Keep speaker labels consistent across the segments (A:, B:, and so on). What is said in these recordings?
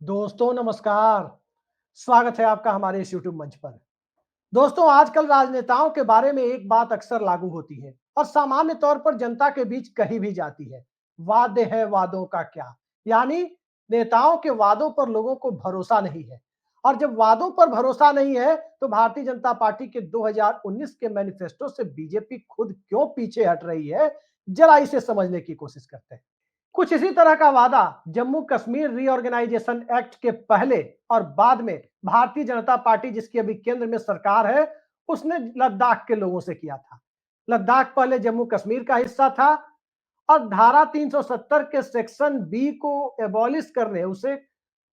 A: दोस्तों नमस्कार। स्वागत है आपका हमारे इस यूट्यूब मंच पर। दोस्तों आजकल राजनेताओं के बारे में एक बात अक्सर लागू होती है और सामान्य तौर पर जनता के बीच कही भी जाती है। वादे हैं वादों का क्या? यानी नेताओं के वादों पर लोगों को भरोसा नहीं है। और जब वादों पर भरोसा नहीं है तो भारतीय जनता पार्टी के 2019 के मैनिफेस्टो से बीजेपी खुद क्यों पीछे हट रही है, जरा इसे समझने की कोशिश करते हैं। कुछ इसी तरह का वादा जम्मू कश्मीर रीऑर्गेनाइजेशन एक्ट के पहले और बाद में भारतीय जनता पार्टी, जिसकी अभी केंद्र में सरकार है, उसने लद्दाख के लोगों से किया था। लद्दाख पहले जम्मू कश्मीर का हिस्सा था और धारा 370 के सेक्शन बी को एबॉलिश करने, उसे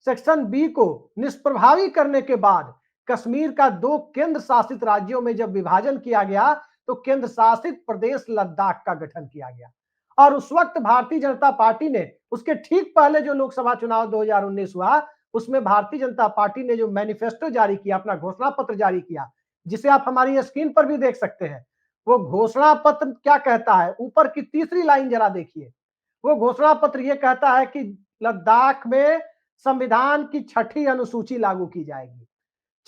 A: सेक्शन बी को निष्प्रभावी करने के बाद कश्मीर का दो केंद्र शासित राज्यों में जब विभाजन किया गया तो केंद्र शासित प्रदेश लद्दाख का गठन किया गया। और उस वक्त भारतीय जनता पार्टी ने, उसके ठीक पहले जो लोकसभा चुनाव 2019 हुआ, उसमें भारतीय जनता पार्टी ने जो मैनिफेस्टो जारी किया, अपना घोषणा पत्र जारी किया, जिसे आप हमारी स्क्रीन पर भी देख सकते हैं। वो घोषणा पत्र क्या कहता है, ऊपर की तीसरी लाइन जरा देखिए। वो घोषणा पत्र ये कहता है कि लद्दाख में संविधान की छठी अनुसूची लागू की जाएगी।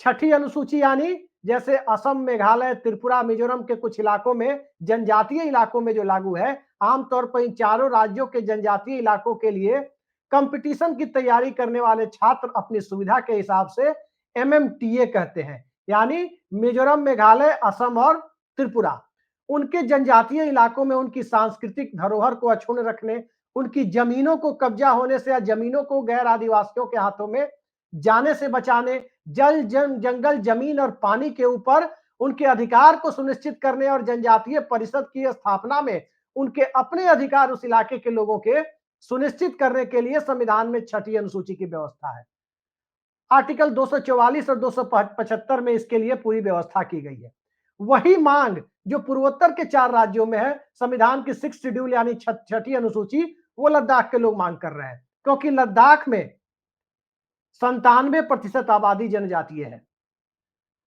A: छठी अनुसूची यानी जैसे असम, मेघालय, त्रिपुरा, मिजोरम के कुछ इलाकों में, जनजातीय इलाकों में जो लागू है, आमतौर पर इन चारों राज्यों के जनजातीय इलाकों के लिए कंपटीशन की तैयारी करने वाले छात्र अपनी सुविधा के हिसाब से एमएमटीए कहते हैं। यानी मिजोरम, मेघालय, असम और त्रिपुरा, उनके जनजातीय इलाकों में उनकी सांस्कृतिक धरोहर को अक्षुण्ण रखने, उनकी जमीनों को कब्जा होने से या जमीनों को गैर आदिवासियों के हाथों में जाने से बचाने, जंगल, जमीन और पानी के ऊपर उनके अधिकार को सुनिश्चित करने और जनजातीय परिषद की स्थापना में उनके अपने अधिकार उस इलाके के लोगों के सुनिश्चित करने के लिए संविधान में छठी अनुसूची की व्यवस्था है। आर्टिकल 244 और 275 में इसके लिए पूरी व्यवस्था की गई है। वही मांग जो पूर्वोत्तर के 4 राज्यों में है, संविधान की 6 शेड्यूल यानी छठी अनुसूची, वो लद्दाख के लोग मांग कर रहे हैं, क्योंकि लद्दाख में 97% आबादी जनजातीय है।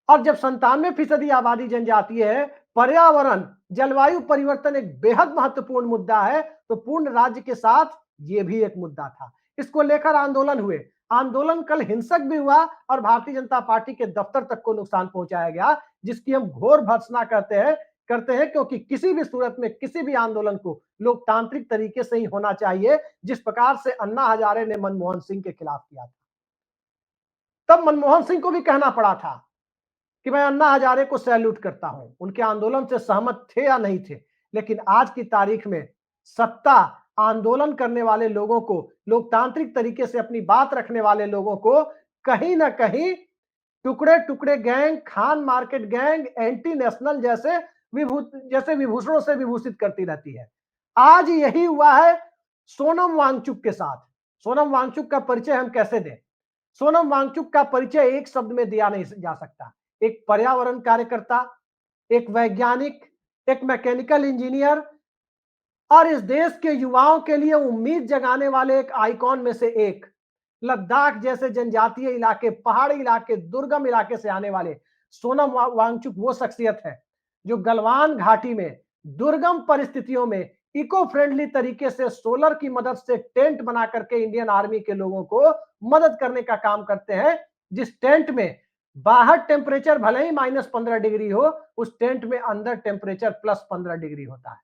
A: और जब 97% आबादी जनजातीय है, पर्यावरण, जलवायु परिवर्तन एक बेहद महत्वपूर्ण मुद्दा है, तो पूर्ण राज्य के साथ ये भी एक मुद्दा था। इसको लेकर आंदोलन हुए। आंदोलन कल हिंसक भी हुआ और भारतीय जनता पार्टी के दफ्तर तक को नुकसान पहुंचाया गया, जिसकी हम घोर भर्त्सना करते हैं, क्योंकि किसी भी सूरत में किसी भी आंदोलन को लोकतांत्रिक तरीके से ही होना चाहिए, जिस प्रकार से अन्ना हजारे ने मनमोहन सिंह के खिलाफ किया था। तब मनमोहन सिंह को भी कहना पड़ा था कि मैं अन्ना हजारे को सैल्यूट करता हूं, उनके आंदोलन से सहमत थे या नहीं थे। लेकिन आज की तारीख में सत्ता, आंदोलन करने वाले लोगों को, लोकतांत्रिक तरीके से अपनी बात रखने वाले लोगों को कहीं ना कहीं टुकड़े टुकड़े gang, Khan market gang, anti national जैसे विभूषणों से विभूषित करती रहती है। आज यही हुआ है सोनम वांगचुक के साथ। सोनम वांगचुक का परिचय हम कैसे दें? सोनम वांगचुक का परिचय एक शब्द में दिया नहीं जा सकता। एक पर्यावरण कार्यकर्ता, एक वैज्ञानिक, एक मैकेनिकल इंजीनियर और इस देश के युवाओं के लिए उम्मीद जगाने वाले एक आइकॉन में से एक। लद्दाख जैसे जनजातीय इलाके, पहाड़ी इलाके, दुर्गम इलाके से आने वाले सोनम वांगचुक वो शख्सियत है जो गलवान घाटी में दुर्गम परिस्थितियों में इको फ्रेंडली तरीके से सोलर की मदद से टेंट बना करके इंडियन आर्मी के लोगों को मदद करने का काम करते हैं। जिस टेंट में बाहर टेम्परेचर भले ही -15 डिग्री हो, उस टेंट में अंदर टेम्परेचर +15 डिग्री होता है।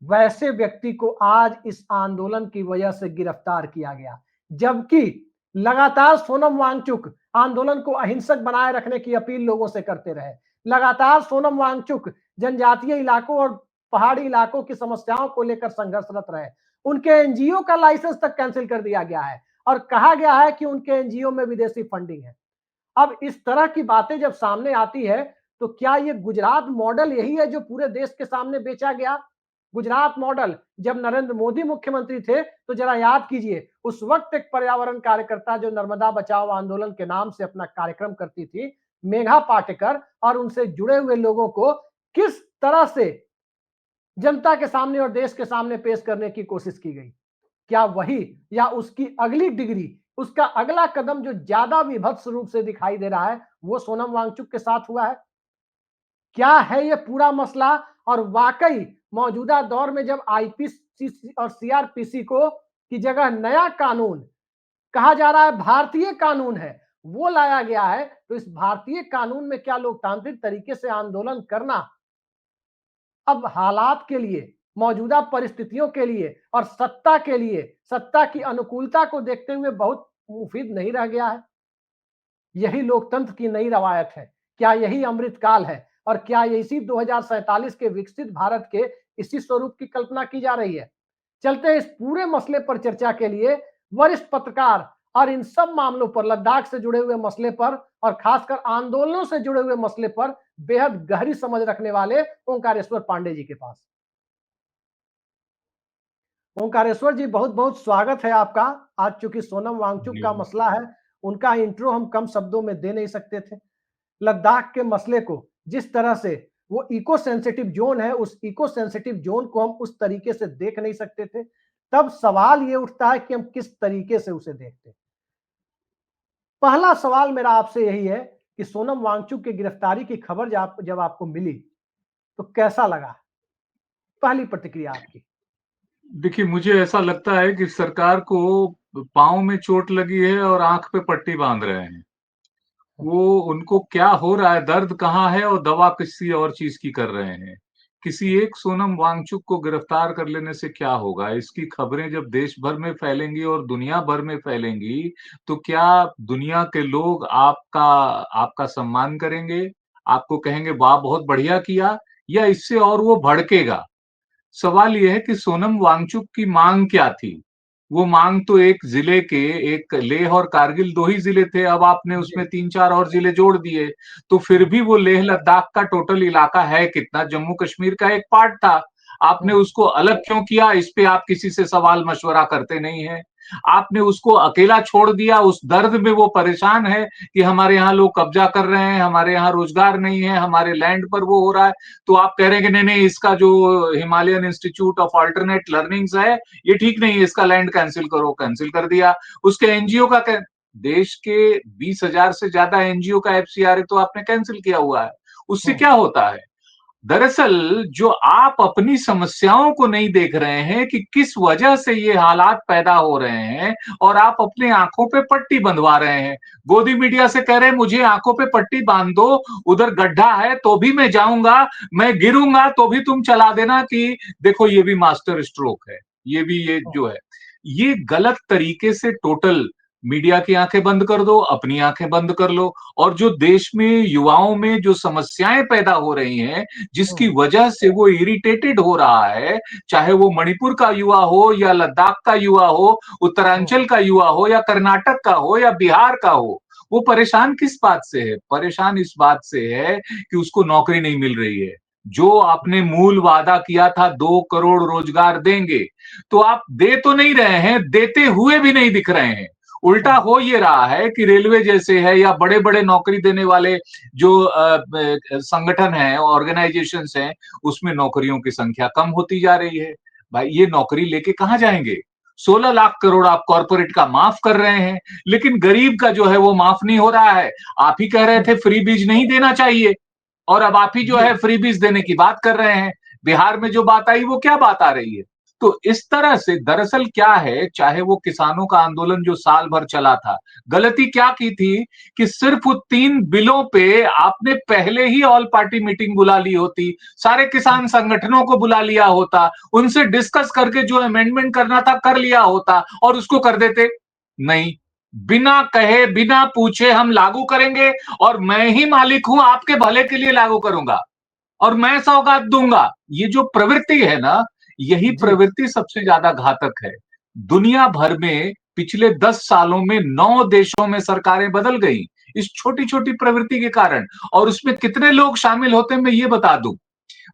A: वैसे व्यक्ति को आज इस आंदोलन की वजह से गिरफ्तार किया गया, जबकि लगातार सोनम वांगचुक आंदोलन को अहिंसक बनाए रखने की अपील लोगों से करते रहे। लगातार सोनम वांगचुक जनजातीय इलाकों और पहाड़ी इलाकों की समस्याओं को लेकर संघर्षरत रहे। उनके एनजीओ का लाइसेंस तक कैंसिल कर दिया गया है और कहा गया है कि उनके एनजीओ में विदेशी फंडिंग है। अब इस तरह की बातें जब सामने आती है, तो क्या ये गुजरात मॉडल यही है जो पूरे देश के सामने बेचा गया? गुजरात मॉडल जब नरेंद्र मोदी मुख्यमंत्री थे, तो जरा याद कीजिए, उस वक्त एक पर्यावरण कार्यकर्ता जो नर्मदा बचाओ आंदोलन के नाम से अपना कार्यक्रम करती थी, मेघा पाटेकर, और उनसे जुड़े हुए लोगों को किस तरह से जनता के सामने और देश के सामने पेश करने की कोशिश की गई। क्या वही या उसकी अगली डिग्री, उसका अगला कदम जो ज्यादा विभत्स रूप से दिखाई दे रहा है, वो सोनम वांगचुक के साथ हुआ है? क्या है ये पूरा मसला? और वाकई मौजूदा दौर में जब आईपीसी और सीआरपीसी को की जगह नया कानून कहा जा रहा है भारतीय कानून है, वो लाया गया है। तो इस भारतीय कानून में क्या लोकतांत्रिक तरीके से आंदोलन करना अब हालात के लिए, मौजूदा परिस्थितियों के लिए और सत्ता के लिए, सत्ता की अनुकूलता को देखते हुए बहुत मुफीद नहीं रह गया है? यही लोकतंत्र की नई रवायत है। क्या यही अमृतकाल है? और क्या ये इसी 2047 के विकसित भारत के इसी स्वरूप की कल्पना की जा रही है? चलते हैं इस पूरे मसले पर चर्चा के लिए वरिष्ठ पत्रकार और इन सब मामलों पर, लद्दाख से जुड़े हुए मसले पर और खासकर आंदोलनों से जुड़े हुए मसले पर बेहद गहरी समझ रखने वाले ओंकारेश्वर पांडे जी के पास। ओंकारेश्वर जी, बहुत बहुत स्वागत है आपका। आज चूंकि सोनम वांगचुक का
B: धन्यवाद।
A: मसला है, उनका इंट्रो हम कम शब्दों में दे नहीं सकते थे। लद्दाख के मसले को जिस तरह से वो इको सेंसिटिव जोन है, उस इको सेंसिटिव जोन को हम उस तरीके से देख नहीं सकते थे। तब सवाल ये उठता है कि हम किस तरीके से उसे देखते हैं। पहला सवाल मेरा आपसे यही है कि सोनम वांगचुक की गिरफ्तारी की खबर जब आपको मिली तो कैसा लगा? पहली प्रतिक्रिया आपकी।
B: देखिए, मुझे ऐसा लगता है कि सरकार को पाँव में चोट लगी है और आँख पे पट्टी बाँध रहे हैं। वो उनको क्या हो रहा है, दर्द कहाँ है और दवा किसी और चीज़ की कर रहे हैं। किसी एक सोनम वांगचुक को गिरफ्तार कर लेने से क्या होगा? इसकी खबरें जब देश भर में फैलेंगी और दुनिया भर में फैलेंगी, तो क्या दुनिया के लोग आपका सम्मान करेंगे? आपको कहेंगे वाह! बहुत बढ़िया किया, या इससे और वो भड़केगा? सवाल ये है कि सोनम वांगचुक की मांग क्या थी? वो मांग तो एक जिले के, एक लेह और कारगिल 2 ही जिले थे, अब आपने उसमें
A: जी।
B: 3-4 और जिले जोड़ दिए। तो फिर
A: हम्म,
B: भी वो लेह लद्दाख का टोटल इलाका है कितना? जम्मू कश्मीर का एक पार्ट था। आपने
A: हम्म,
B: उसको अलग क्यों किया? इस पे आप किसी से सवाल मशवरा करते नहीं हैं। आपने उसको अकेला छोड़ दिया, उस दर्द में वो परेशान है कि हमारे यहाँ लोग कब्जा कर रहे हैं, हमारे यहाँ रोजगार नहीं है, हमारे लैंड पर वो हो रहा है। तो आप कह रहे हैं कि नहीं-नहीं, इसका जो Himalayan institute of alternate learnings है, ये ठीक नहीं है, इसका लैंड कैंसिल करो, कैंसिल कर दिया। उसके एनजीओ का देश के 20,000 से ज्यादा एनजीओ का एफसीआरए तो आपने कैंसिल किया हुआ है। उससे
A: हम्म,
B: क्या होता है? दरअसल जो आप अपनी समस्याओं को नहीं देख रहे हैं कि किस वजह से ये हालात पैदा हो रहे हैं, और आप अपनी आंखों पे पट्टी बंधवा रहे हैं। गोदी मीडिया से कह रहे हैं मुझे आंखों पे पट्टी बांध दो, उधर गड्ढा है तो भी मैं जाऊंगा, मैं गिरूंगा तो भी तुम चला देना कि देखो ये भी मास्टर स्ट्रोक है, ये भी ये
A: हम्म,
B: जो है। ये गलत तरीके से टोटल मीडिया की आंखें बंद कर दो, अपनी आंखें बंद कर लो। और जो देश में युवाओं में जो समस्याएं पैदा हो रही हैं, जिसकी
A: हम्म,
B: वजह से वो इरिटेटेड हो रहा है, चाहे वो मणिपुर का युवा हो या लद्दाख का युवा हो,
A: हम्म,
B: उत्तरांचल का युवा हो या कर्नाटक का हो या बिहार का हो, वो परेशान किस बात से है? परेशान इस बात से है कि उसको नौकरी नहीं मिल रही है। जो आपने मूल वादा किया था 2 करोड़ रोजगार देंगे, तो आप दे तो नहीं रहे हैं, देते हुए भी नहीं दिख रहे हैं। उल्टा
A: हम्म,
B: हो ये रहा है कि रेलवे जैसे है या बड़े बड़े नौकरी देने वाले जो संगठन है, ऑर्गेनाइजेशंस हैं, उसमें नौकरियों की संख्या कम होती जा रही है। भाई ये नौकरी लेके कहां जाएंगे? 16 लाख करोड़ आप कॉरपोरेट का माफ कर रहे हैं, लेकिन गरीब का जो है वो माफ नहीं हो रहा है। आप ही कह रहे थे
A: हम्म,
B: फ्री बीज नहीं देना चाहिए, और अब आप ही जो
A: जी।
B: है फ्री बीज देने की बात कर रहे हैं। बिहार में जो बात आई वो क्या बात आ रही है? तो इस तरह से दरअसल क्या है, चाहे वो किसानों का आंदोलन जो साल भर चला था, गलती क्या की थी कि सिर्फ 3 बिलों पे आपने पहले ही ऑल पार्टी मीटिंग बुला ली होती, सारे किसान संगठनों को बुला लिया होता, उनसे डिस्कस करके जो अमेंडमेंट करना था कर लिया होता, और उसको कर देते। नहीं, बिना कहे बिना पूछे हम लागू करेंगे, और मैं ही मालिक हूं, आपके भले के लिए लागू करूंगा, और मैं सौगात दूंगा। ये जो प्रवृत्ति है ना, यही
A: जी।
B: प्रवृत्ति सबसे ज्यादा घातक है। दुनिया भर में पिछले 10 सालों में 9 देशों में सरकारें बदल गई इस छोटी छोटी प्रवृत्ति के कारण। और उसमें कितने लोग शामिल होते हैं मैं ये बता दूं,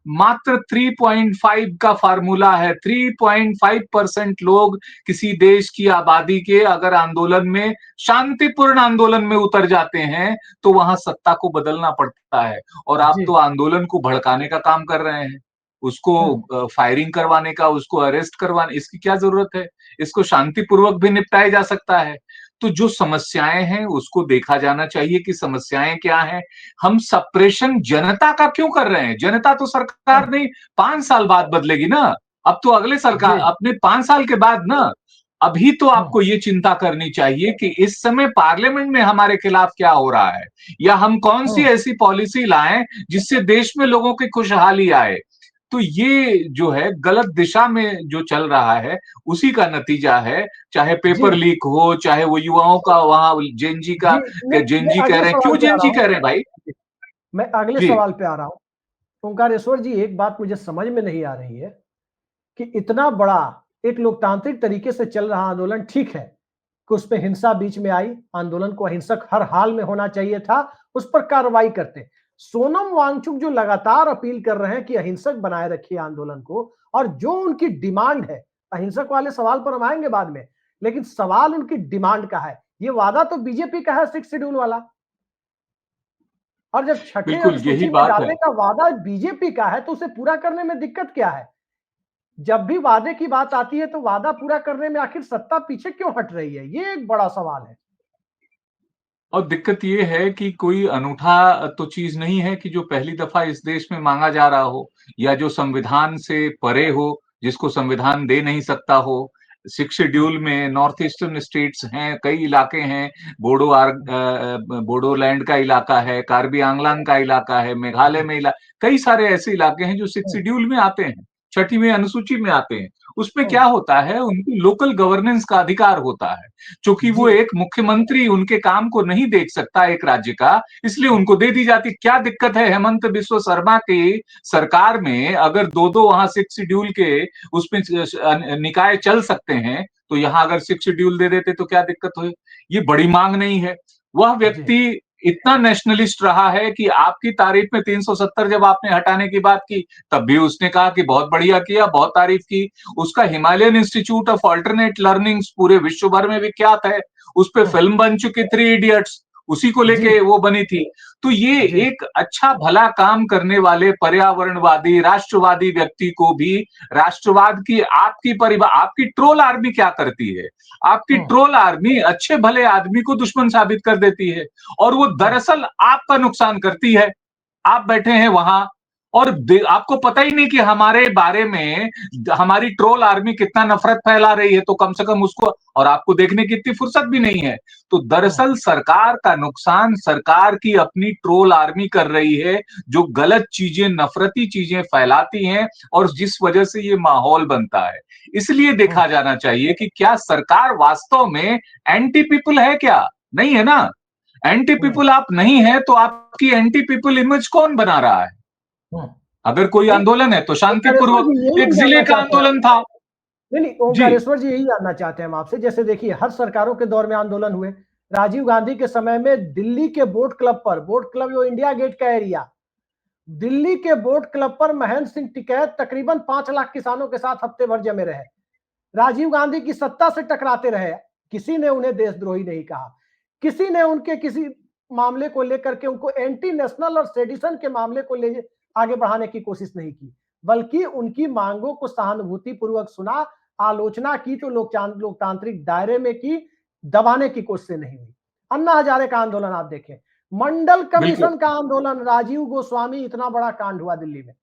B: मात्र 3.5 का फार्मूला है। 3.5% लोग किसी देश की आबादी के अगर आंदोलन में, शांतिपूर्ण आंदोलन में उतर जाते हैं, तो वहां सत्ता को बदलना पड़ता है। और आप
A: जी।
B: तो आंदोलन को भड़काने का काम कर रहे हैं,
A: हम्म,
B: उसको फायरिंग करवाने का, उसको अरेस्ट करवाने, इसकी क्या जरूरत है? इसको शांतिपूर्वक भी निपटाया जा सकता है। तो जो समस्याएं हैं उसको देखा जाना चाहिए कि समस्याएं क्या हैं। हम सप्रेशन जनता का क्यों कर रहे हैं? जनता तो सरकार
A: हम्म,
B: नहीं 5 साल बाद बदलेगी ना। अब तो अगले सरकार
A: जी।
B: अपने 5 साल के बाद ना, अभी तो आपको ये चिंता करनी चाहिए कि इस समय पार्लियामेंट में हमारे खिलाफ क्या हो रहा है, या हम कौन सी ऐसी पॉलिसी लाएं जिससे देश में लोगों की खुशहाली आए। तो ये जो है गलत दिशा में जो चल रहा है, उसी का नतीजा है। चाहे
A: जी
B: पेपर लीक हो, चाहे वो युवाओं का वहां जेनजी का,
A: जी मैं
B: जेनजी कह
A: अगले
B: रहे हैं,
A: सवाल
B: क्यों
A: पे आ रहा
B: जेनजी
A: हूँ।
B: कह रहे हैं भाई?
A: मैं अगले
B: जी
A: सवाल पे आ रहा हूँ। ओंकारेश्वर जी, एक बात मुझे समझ में नहीं आ रही है कि इतना बड़ा एक लोकतांत्रिक तरीके से चल रहा आंदोलन, ठीक है कि उस पर हिंसा बीच में आई, आंदोलन को अहिंसक हर हाल में होना चाहिए था, उस पर कार्रवाई करते। सोनम वांगचुक जो लगातार अपील कर रहे हैं कि अहिंसक बनाए रखिए आंदोलन को, और जो उनकी डिमांड है, अहिंसक वाले सवाल पर हम आएंगे बाद में, लेकिन सवाल उनकी डिमांड का है। ये वादा तो बीजेपी का है, 6 शेड्यूल वाला, और जब छठे
B: बिल्कुल यही
A: अनुसूची में
B: बात है।
A: डालने का वादा बीजेपी का है तो उसे पूरा करने में दिक्कत क्या है? जब भी वादे की बात आती है तो वादा पूरा करने में आखिर सत्ता पीछे क्यों हट रही है? ये एक बड़ा सवाल है।
B: और दिक्कत ये है कि कोई अनूठा तो चीज नहीं है कि जो पहली दफा इस देश में मांगा जा रहा हो, या जो संविधान से परे हो, जिसको संविधान दे नहीं सकता हो। 6 शेड्यूल में नॉर्थ ईस्टर्न स्टेट्स हैं, कई इलाके हैं, बोडोलैंड का इलाका है, कार्बी आंगलांग का इलाका है, मेघालय में कई सारे ऐसे इलाके हैं जो 6 शेड्यूल में आते हैं, छठवीं अनुसूची में आते हैं। उसमें क्या होता है, उनकी लोकल गवर्नेंस का अधिकार होता है। क्योंकि
A: जी
B: वो एक मुख्यमंत्री उनके काम को नहीं देख सकता एक राज्य का, इसलिए उनको दे दी जाती। क्या दिक्कत है हेमंत बिस्व शर्मा की सरकार में, अगर दो दो वहां 6 शेड्यूल के उसमें निकाय चल सकते हैं, तो यहाँ अगर 6 शेड्यूल दे देते तो क्या दिक्कत हुई? ये बड़ी मांग नहीं है। वह
A: जी
B: व्यक्ति इतना नेशनलिस्ट रहा है कि आपकी तारीफ में 370 जब आपने हटाने की बात की, तब भी उसने कहा कि बहुत बढ़िया किया, बहुत तारीफ की। उसका Himalayan institute of alternate learnings पूरे विश्व भर में विख्यात है। उस पे फिल्म बन चुकी 3 इडियट्स, उसी को
A: जी
B: लेके वो बनी थी। तो ये
A: जी
B: एक अच्छा भला काम करने वाले पर्यावरणवादी राष्ट्रवादी व्यक्ति को भी राष्ट्रवाद की आपकी परिवार, आपकी ट्रोल आर्मी क्या करती है? आपकी ट्रोल आर्मी अच्छे भले आदमी को दुश्मन साबित कर देती है, और वो दरअसल आपका नुकसान करती है। आप बैठे हैं वहां, और आपको पता ही नहीं कि हमारे बारे में हमारी ट्रोल आर्मी कितना नफरत फैला रही है, तो कम से कम उसको, और आपको देखने की इतनी फुर्सत भी नहीं है। तो दरअसल सरकार का नुकसान सरकार की अपनी ट्रोल आर्मी कर रही है, जो गलत चीजें, नफरती चीजें फैलाती हैं, और जिस वजह से ये माहौल बनता है। इसलिए देखा जाना चाहिए कि क्या सरकार वास्तव में एंटी पीपल है क्या? नहीं है ना। एंटी पीपल आप नहीं है तो आपकी एंटी पीपल इमेज कौन बना रहा है? अगर कोई
A: नहीं,
B: आंदोलन है तो
A: ओंकारेश्वर
B: शांतिपूर्वक,
A: जी यही
B: एक
A: हम
B: जिले
A: जानना
B: का
A: चाहते हैं
B: आंदोलन
A: आपसे।
B: था।
A: नहीं नहीं,
B: जी
A: ओंकारेश्वर जी यही जानना चाहते हैं हम आपसे। जैसे देखिए, हर सरकारों के दौर में आंदोलन हुए। राजीव गांधी के समय में दिल्ली के बोट क्लब पर, बोट क्लब जो इंडिया गेट का एरिया, दिल्ली के बोट क्लब पर महेंद्र सिंह टिकैत तकरीबन 5 लाख किसानों के साथ हफ्ते भर जमे रहे। राजीव गांधी की सत्ता से टकराते रहे, किसी ने उन्हें देशद्रोही नहीं कहा, किसी ने उनके किसी मामले को लेकर के उनको एंटी नेशनल और सेडिशन के मामले को ले आगे बढ़ाने की कोशिश नहीं की, बल्कि उनकी मांगों को सहानुभूति पूर्वक सुना, आलोचना की तो लोकतांत्रिक दायरे में की, दबाने की कोशिश नहीं हुई। अन्ना हजारे का आंदोलन आप देखें, मंडल
B: बिल्कुल।
A: कमीशन का आंदोलन, राजीव गोस्वामी, इतना बड़ा कांड हुआ दिल्ली में,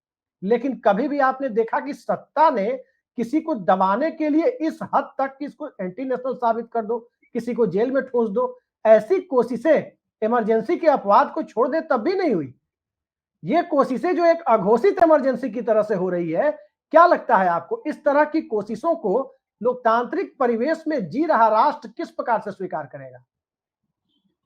A: लेकिन कभी भी आपने देखा कि सत्ता ने किसी को दबाने के लिए इस हद तक कि इसको एंटी नेशनल साबित कर दो, किसी को जेल में ठूंस दो, ऐसी कोशिशें इमरजेंसी के अपवाद को छोड़ दे तब भी नहीं हुई। ये कोशिशें जो एक अघोषित इमरजेंसी की तरह से हो रही है, क्या लगता है आपको इस तरह की कोशिशों को लोकतांत्रिक परिवेश में जी रहा राष्ट्र किस प्रकार से स्वीकार करेगा?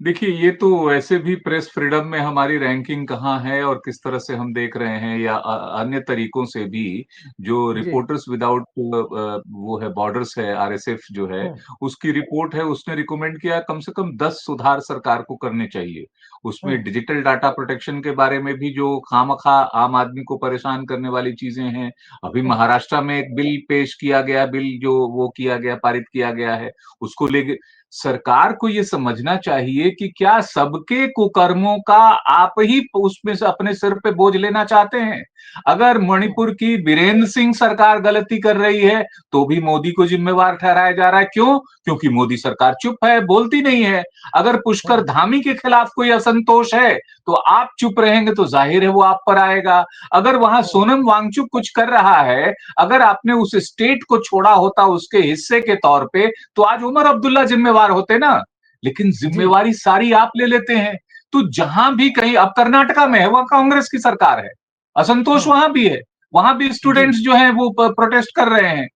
B: देखिए, ये तो वैसे भी प्रेस फ्रीडम में हमारी रैंकिंग कहाँ है और किस तरह से हम देख रहे हैं, या अन्य तरीकों से भी जो
A: जी
B: रिपोर्टर्स विदाउट वो है बॉर्डर्स है, आरएसएफ जो है, उसकी रिपोर्ट है, उसने रिकमेंड किया कम से कम 10 सुधार सरकार को करने चाहिए। उसमें डिजिटल डाटा प्रोटेक्शन के बारे में भी जो खामखा आम आदमी को परेशान करने वाली चीजें हैं। अभी महाराष्ट्र में एक बिल पेश किया गया, बिल जो वो किया गया, पारित किया गया है, उसको लेके सरकार को ये समझना चाहिए कि क्या सबके कुकर्मों का आप ही उसमें से अपने सिर पे बोझ लेना चाहते हैं? अगर मणिपुर की बीरेंद्र सिंह सरकार गलती कर रही है तो भी मोदी को जिम्मेवार ठहराया जा रहा है। क्यों? क्योंकि मोदी सरकार चुप है, बोलती नहीं है। अगर पुष्कर धामी के खिलाफ कोई असंतोष है तो आप चुप रहेंगे तो जाहिर है वो आप पर आएगा। अगर वहां सोनम वांगचुक कुछ कर रहा है, अगर आपने उस स्टेट को छोड़ा होता उसके हिस्से के तौर पे, तो आज उमर अब्दुल्ला जिम्मेवार होते ना। लेकिन
A: जी।
B: जिम्मेवारी सारी आप ले लेते हैं। तो जहां भी कहीं, अब कर्नाटका में है, वहां कांग्रेस की सरकार है, असंतोष
A: हम्म।
B: वहां भी है, वहां भी
A: जी।
B: स्टूडेंट्स जो हैं वो प्रोटेस्ट कर रहे हैं।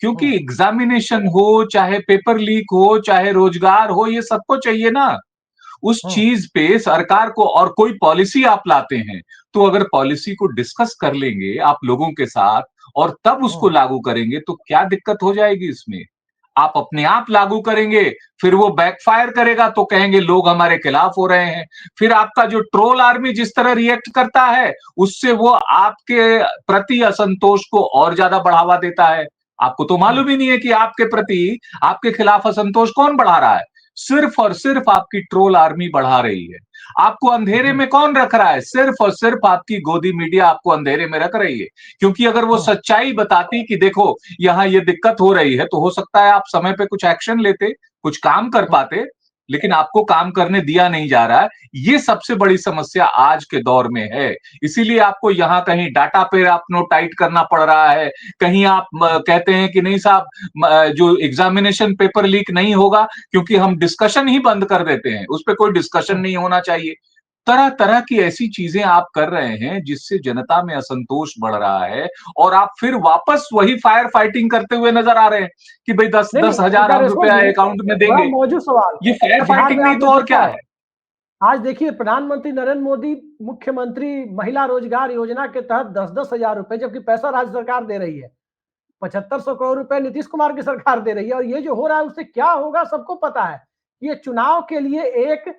B: क्योंकि
A: हम्म।
B: एग्जामिनेशन हो, चाहे पेपर लीक हो, चाहे रोजगार हो, ये सबको चाहिए ना। उस
A: हम्म।
B: चीज पे सरकार को, और कोई पॉलिसी आप लाते हैं तो अगर पॉलिसी को डिस्कस कर लेंगे आप लोगों के साथ और तब उसको
A: हम्म।
B: लागू करेंगे तो क्या दिक्कत हो जाएगी इसमें? आप अपने आप लागू करेंगे, फिर वो बैकफायर करेगा तो कहेंगे लोग हमारे खिलाफ हो रहे हैं। फिर आपका जो ट्रोल आर्मी जिस तरह रिएक्ट करता है, उससे वो आपके प्रति असंतोष को और ज्यादा बढ़ावा देता है। आपको तो
A: हम्म।
B: मालूम ही नहीं है कि आपके प्रति, आपके खिलाफ असंतोष कौन बढ़ा रहा है। सिर्फ और सिर्फ आपकी ट्रोल आर्मी बढ़ा रही है। आपको अंधेरे
A: जी।
B: में कौन रख रहा है? सिर्फ और सिर्फ आपकी गोदी मीडिया आपको अंधेरे में रख रही है। क्योंकि अगर वो
A: हम्म।
B: सच्चाई बताती कि देखो यहां ये दिक्कत हो रही है, तो हो सकता है आप समय पे कुछ एक्शन लेते, कुछ काम कर
A: हम्म।
B: पाते। लेकिन आपको काम करने दिया नहीं जा रहा है। ये सबसे बड़ी समस्या आज के दौर में है। इसीलिए आपको यहां कहीं डाटा पे आपको टाइट करना पड़ रहा है, कहीं आप कहते हैं कि नहीं साहब, जो एग्जामिनेशन पेपर लीक नहीं होगा क्योंकि हम डिस्कशन ही बंद कर देते हैं, उस पर कोई डिस्कशन
A: हम्म।
B: नहीं होना चाहिए। तरह तरह की ऐसी चीजें आप कर रहे हैं जिससे जनता में असंतोष बढ़ रहा है। और आप फिर वापस वही फायर फाइटिंग करते हुए नजर आ रहे हैं कि भाई दस
A: नहीं
B: दस
A: नहीं,
B: हजार
A: ओंकार
B: हम
A: रेशमा
B: रुपया
A: जी,
B: अकाउंट में
A: एक बड़ा
B: देंगे।
A: मौजूद सवाल।
B: ये फायर
A: बिहार में
B: फाइटिंग नहीं
A: आपने
B: तो और क्या
A: देखा है,
B: है?
A: आज देखिए प्रधानमंत्री नरेंद्र मोदी मुख्यमंत्री महिला रोजगार योजना के तहत 10-10 हजार रुपए, जबकि पैसा राज्य सरकार दे रही है। 7500 करोड़ रुपए नीतीश कुमार की सरकार दे रही है, और ये जो हो रहा है उससे क्या होगा सबको पता है। ये चुनाव के लिए एक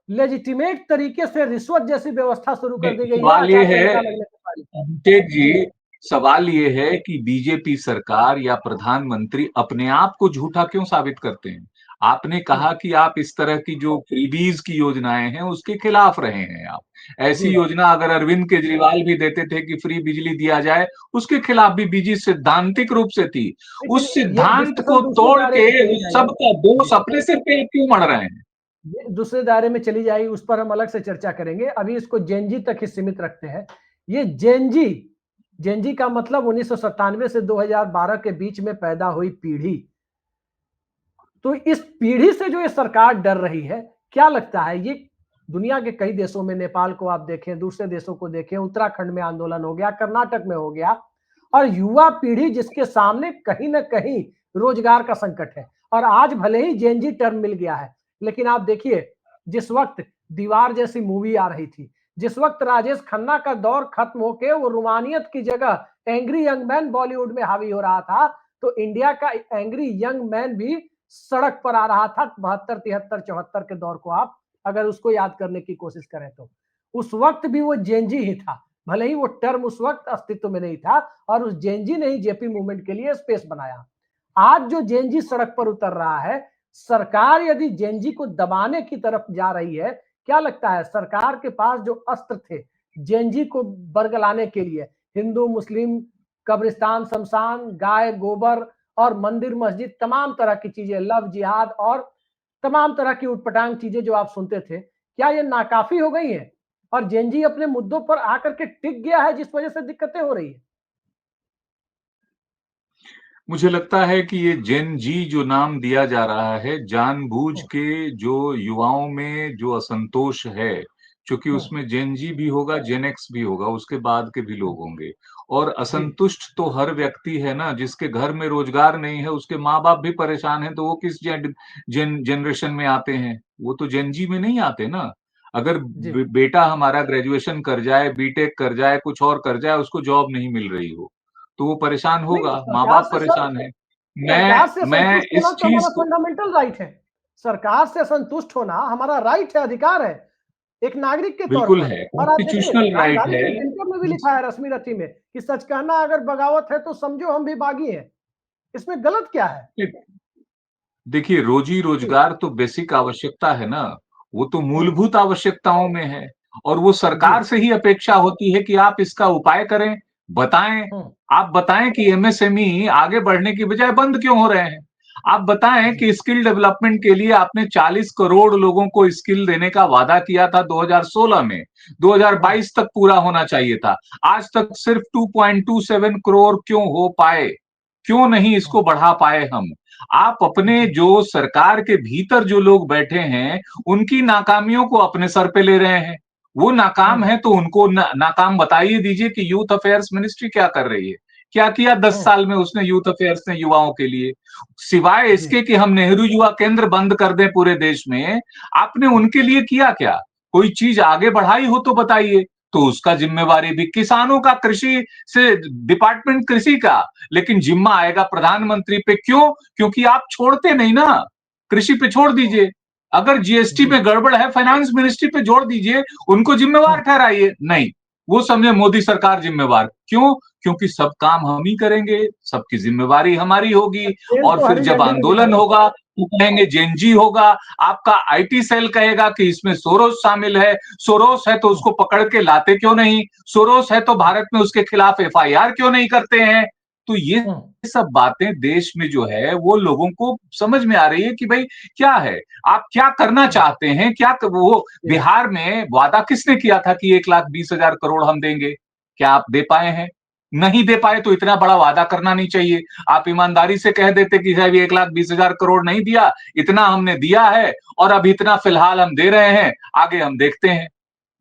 A: लेजिटिमेट तरीके से रिश्वत जैसी व्यवस्था शुरू कर दी
B: नहीं,
A: गई है
B: सवाल ये
A: आचार
B: है
A: संहिता लगने से पहले।
B: अभिषेक
A: जी।
B: जी, सवाल ये है कि बीजेपी सरकार या प्रधानमंत्री अपने आप को झूठा क्यों साबित करते हैं? आपने
A: हम्म।
B: कहा कि आप इस तरह की जो फ्रीबीज की योजनाएं हैं उसके खिलाफ रहे हैं आप। ऐसी
A: जी।
B: योजना अगर अरविंद केजरीवाल भी देते थे कि फ्री बिजली दिया जाए, उसके खिलाफ भी बीजी सैद्धांतिक रूप से थी।
A: लेकिन
B: उस
A: ये
B: सिद्धांत
A: डिस्कशन
B: को
A: दूसरे
B: तोड़
A: दायरे
B: के
A: में चली
B: उस
A: जाएगी।
B: सबका दोष
A: जी,
B: अपने सिर पे आप क्यों मढ़ रहे हैं?
A: ये दूसरे दायरे में चली जाएगी, उस पर हम अलग से चर्चा करेंगे। अभी इसको जेनजी तक ही सीमित रखते हैं। ये जेनजी, जेनजी का मतलब 1997 से 2012 के बीच में पैदा हुई पीढ़ी। तो इस पीढ़ी से जो ये सरकार डर रही है, क्या लगता है ये दुनिया के कई देशों में, नेपाल को आप देखें, दूसरे देशों को देखें, उत्तराखंड में आंदोलन हो गया, कर्नाटक में हो गया, और युवा पीढ़ी जिसके सामने कहीं ना कहीं रोजगार का संकट है। और आज भले ही जेनजी टर्म मिल गया है, लेकिन आप देखिए जिस वक्त दीवार जैसी मूवी आ रही थी, जिस वक्त राजेश खन्ना का दौर खत्म होके वो रोमानियत की जगह एंग्री यंग मैन बॉलीवुड में हावी हो रहा था, तो इंडिया का एंग्री यंग मैन भी सड़क पर आ रहा था 72, 73, 74 के दौर को आप अगर उसको याद करने की कोशिश करें तो उस वक्त भी वो जेनजी ही था। भले ही वो टर्म उस वक्त अस्तित्व में नहीं था, और उस जेनजी ने ही जेपी मूवमेंट के लिए स्पेस बनाया। आज जो जेनजी सड़क पर उतर रहा है, सरकार यदि जेनजी को दबाने की तरफ जा रही है, क्या लगता है सरकार के पास जो अस्त्र थे जेनजी को बरगलाने के लिए, हिंदू मुस्लिम कब्रिस्तान शमशान गाय गोबर और मंदिर मस्जिद तमाम तरह की चीजें, लव जिहाद और तमाम तरह की उटपटांग चीजें जो आप सुनते थे, क्या ये नाकाफी हो गई है और जेनजी अपने मुद्दों पर आकर के टिक गया है जिस वजह से दिक्कतें हो रही है?
B: मुझे लगता है कि ये जेन जी जो नाम दिया जा रहा है, जानबूझ
A: हम्म।
B: के जो युवाओं में जो असंतोष है, चूंकि
A: हम्म।
B: उसमें जेन जी भी होगा, जेन एक्स भी होगा, उसके बाद के भी लोग होंगे। और
A: जी।
B: असंतुष्ट तो हर व्यक्ति है ना, जिसके घर में रोजगार नहीं है, उसके माँ बाप भी परेशान हैं, तो वो किस जनरेशन में आते हैं? वो तो जेन जी में नहीं आते ना। अगर
A: जी।
B: बेटा हमारा ग्रेजुएशन कर जाए, बीटेक कर जाए, कुछ और कर जाए, उसको जॉब नहीं मिल रही हो, तो वो परेशान
A: नहीं,
B: होगा, माँ
A: सरकार
B: बाप
A: से सर,
B: परेशान है।
A: सरकार
B: मैं
A: से
B: मैं
A: संतुष्ट होना
B: इस
A: तो
B: चीज
A: हमारा
B: को,
A: फंडामेंटल राइट है। सरकार से संतुष्ट होना हमारा राइट है, अधिकार है एक नागरिक के तौर
B: बिल्कुल
A: पर।
B: है,
A: और आप देखिए
B: कॉन्स्टिट्यूशनल राइट
A: रामधारी
B: है।
A: सिंह दिनकर में भी लिखा है रश्मि रथी में कि सच कहना अगर बगावत है तो समझो हम भी बागी हैं। इसमें गलत क्या है?
B: देखिए, रोजी
A: जी।
B: रोजगार तो बेसिक आवश्यकता है ना, वो तो
A: हम्म,
B: मूलभूत आवश्यकताओं में है और वो
A: जी।
B: सरकार से ही अपेक्षा होती है कि आप इसका उपाय करें, बताएं।
A: हम्म,
B: आप बताएं कि एमएसएमई आगे बढ़ने की बजाय बंद क्यों हो रहे हैं। आप बताएं
A: जी।
B: कि स्किल डेवलपमेंट के लिए आपने 40 करोड़ लोगों को स्किल देने का वादा किया था 2016 में,
A: हम्म,
B: 2022 तक पूरा होना चाहिए था। आज तक सिर्फ 2.27 करोड़ क्यों हो पाए? क्यों नहीं
A: हम्म,
B: इसको बढ़ा पाए हम? आप अपने
A: जी।
B: जो सरकार के भीतर जो लोग बैठे हैं, उनकी नाकामियों को अपने सर पे ले रहे हैं। वो नाकाम
A: हम्म,
B: है तो उनको नाकाम बताइए दीजिए कि यूथ अफेयर्स मिनिस्ट्री क्या कर रही है? क्या किया 10
A: हम्म,
B: साल में उसने यूथ अफेयर्स ने युवाओं के लिए? सिवाय
A: जी।
B: इसके कि हम नेहरू युवा केंद्र बंद कर दें पूरे देश में, आपने उनके लिए किया क्या? कोई चीज आगे बढ़ाई हो तो बताइए। तो उसका जिम्मेवारी भी किसानों का, कृषि से डिपार्टमेंट कृषि का, लेकिन जिम्मा आएगा प्रधानमंत्री पे। क्यों? क्योंकि आप छोड़ते नहीं ना। कृषि पे छोड़
A: हम्म,
B: दीजिए। अगर जीएसटी
A: जी।
B: में गड़बड़ है, फाइनेंस मिनिस्ट्री पे जोड़ दीजिए, उनको जिम्मेवार
A: हम्म,
B: ठहराइए। नहीं, वो समझे मोदी सरकार जिम्मेवार। क्यों? क्योंकि सब काम हम ही करेंगे, सबकी जिम्मेवारी हमारी होगी।
A: तेल
B: और
A: तो
B: फिर
A: हरी
B: जब
A: झंडी में
B: आंदोलन
A: दिखाएंगे।
B: होगा तो कहेंगे जेनजी होगा। आपका आईटी सेल कहेगा कि इसमें सोरोस शामिल है। सोरोस है तो
A: हम्म,
B: उसको पकड़ के लाते क्यों नहीं? सोरोस है तो भारत में उसके खिलाफ एफआईआर क्यों नहीं करते हैं? तो ये
A: हम्म,
B: सब बातें देश में जो है वो लोगों को समझ में आ रही है कि भाई क्या है, आप क्या करना
A: हम्म,
B: चाहते हैं। क्या वो
A: जी।
B: बिहार में वादा किसने किया था कि 1,20,000 करोड़ हम देंगे? क्या आप दे पाए हैं? नहीं दे पाए तो इतना बड़ा वादा करना नहीं चाहिए। आप ईमानदारी से कह देते कि साहब 1,20,000 करोड़ नहीं दिया, इतना हमने दिया है और अब इतना फिलहाल हम दे रहे हैं, आगे हम देखते हैं।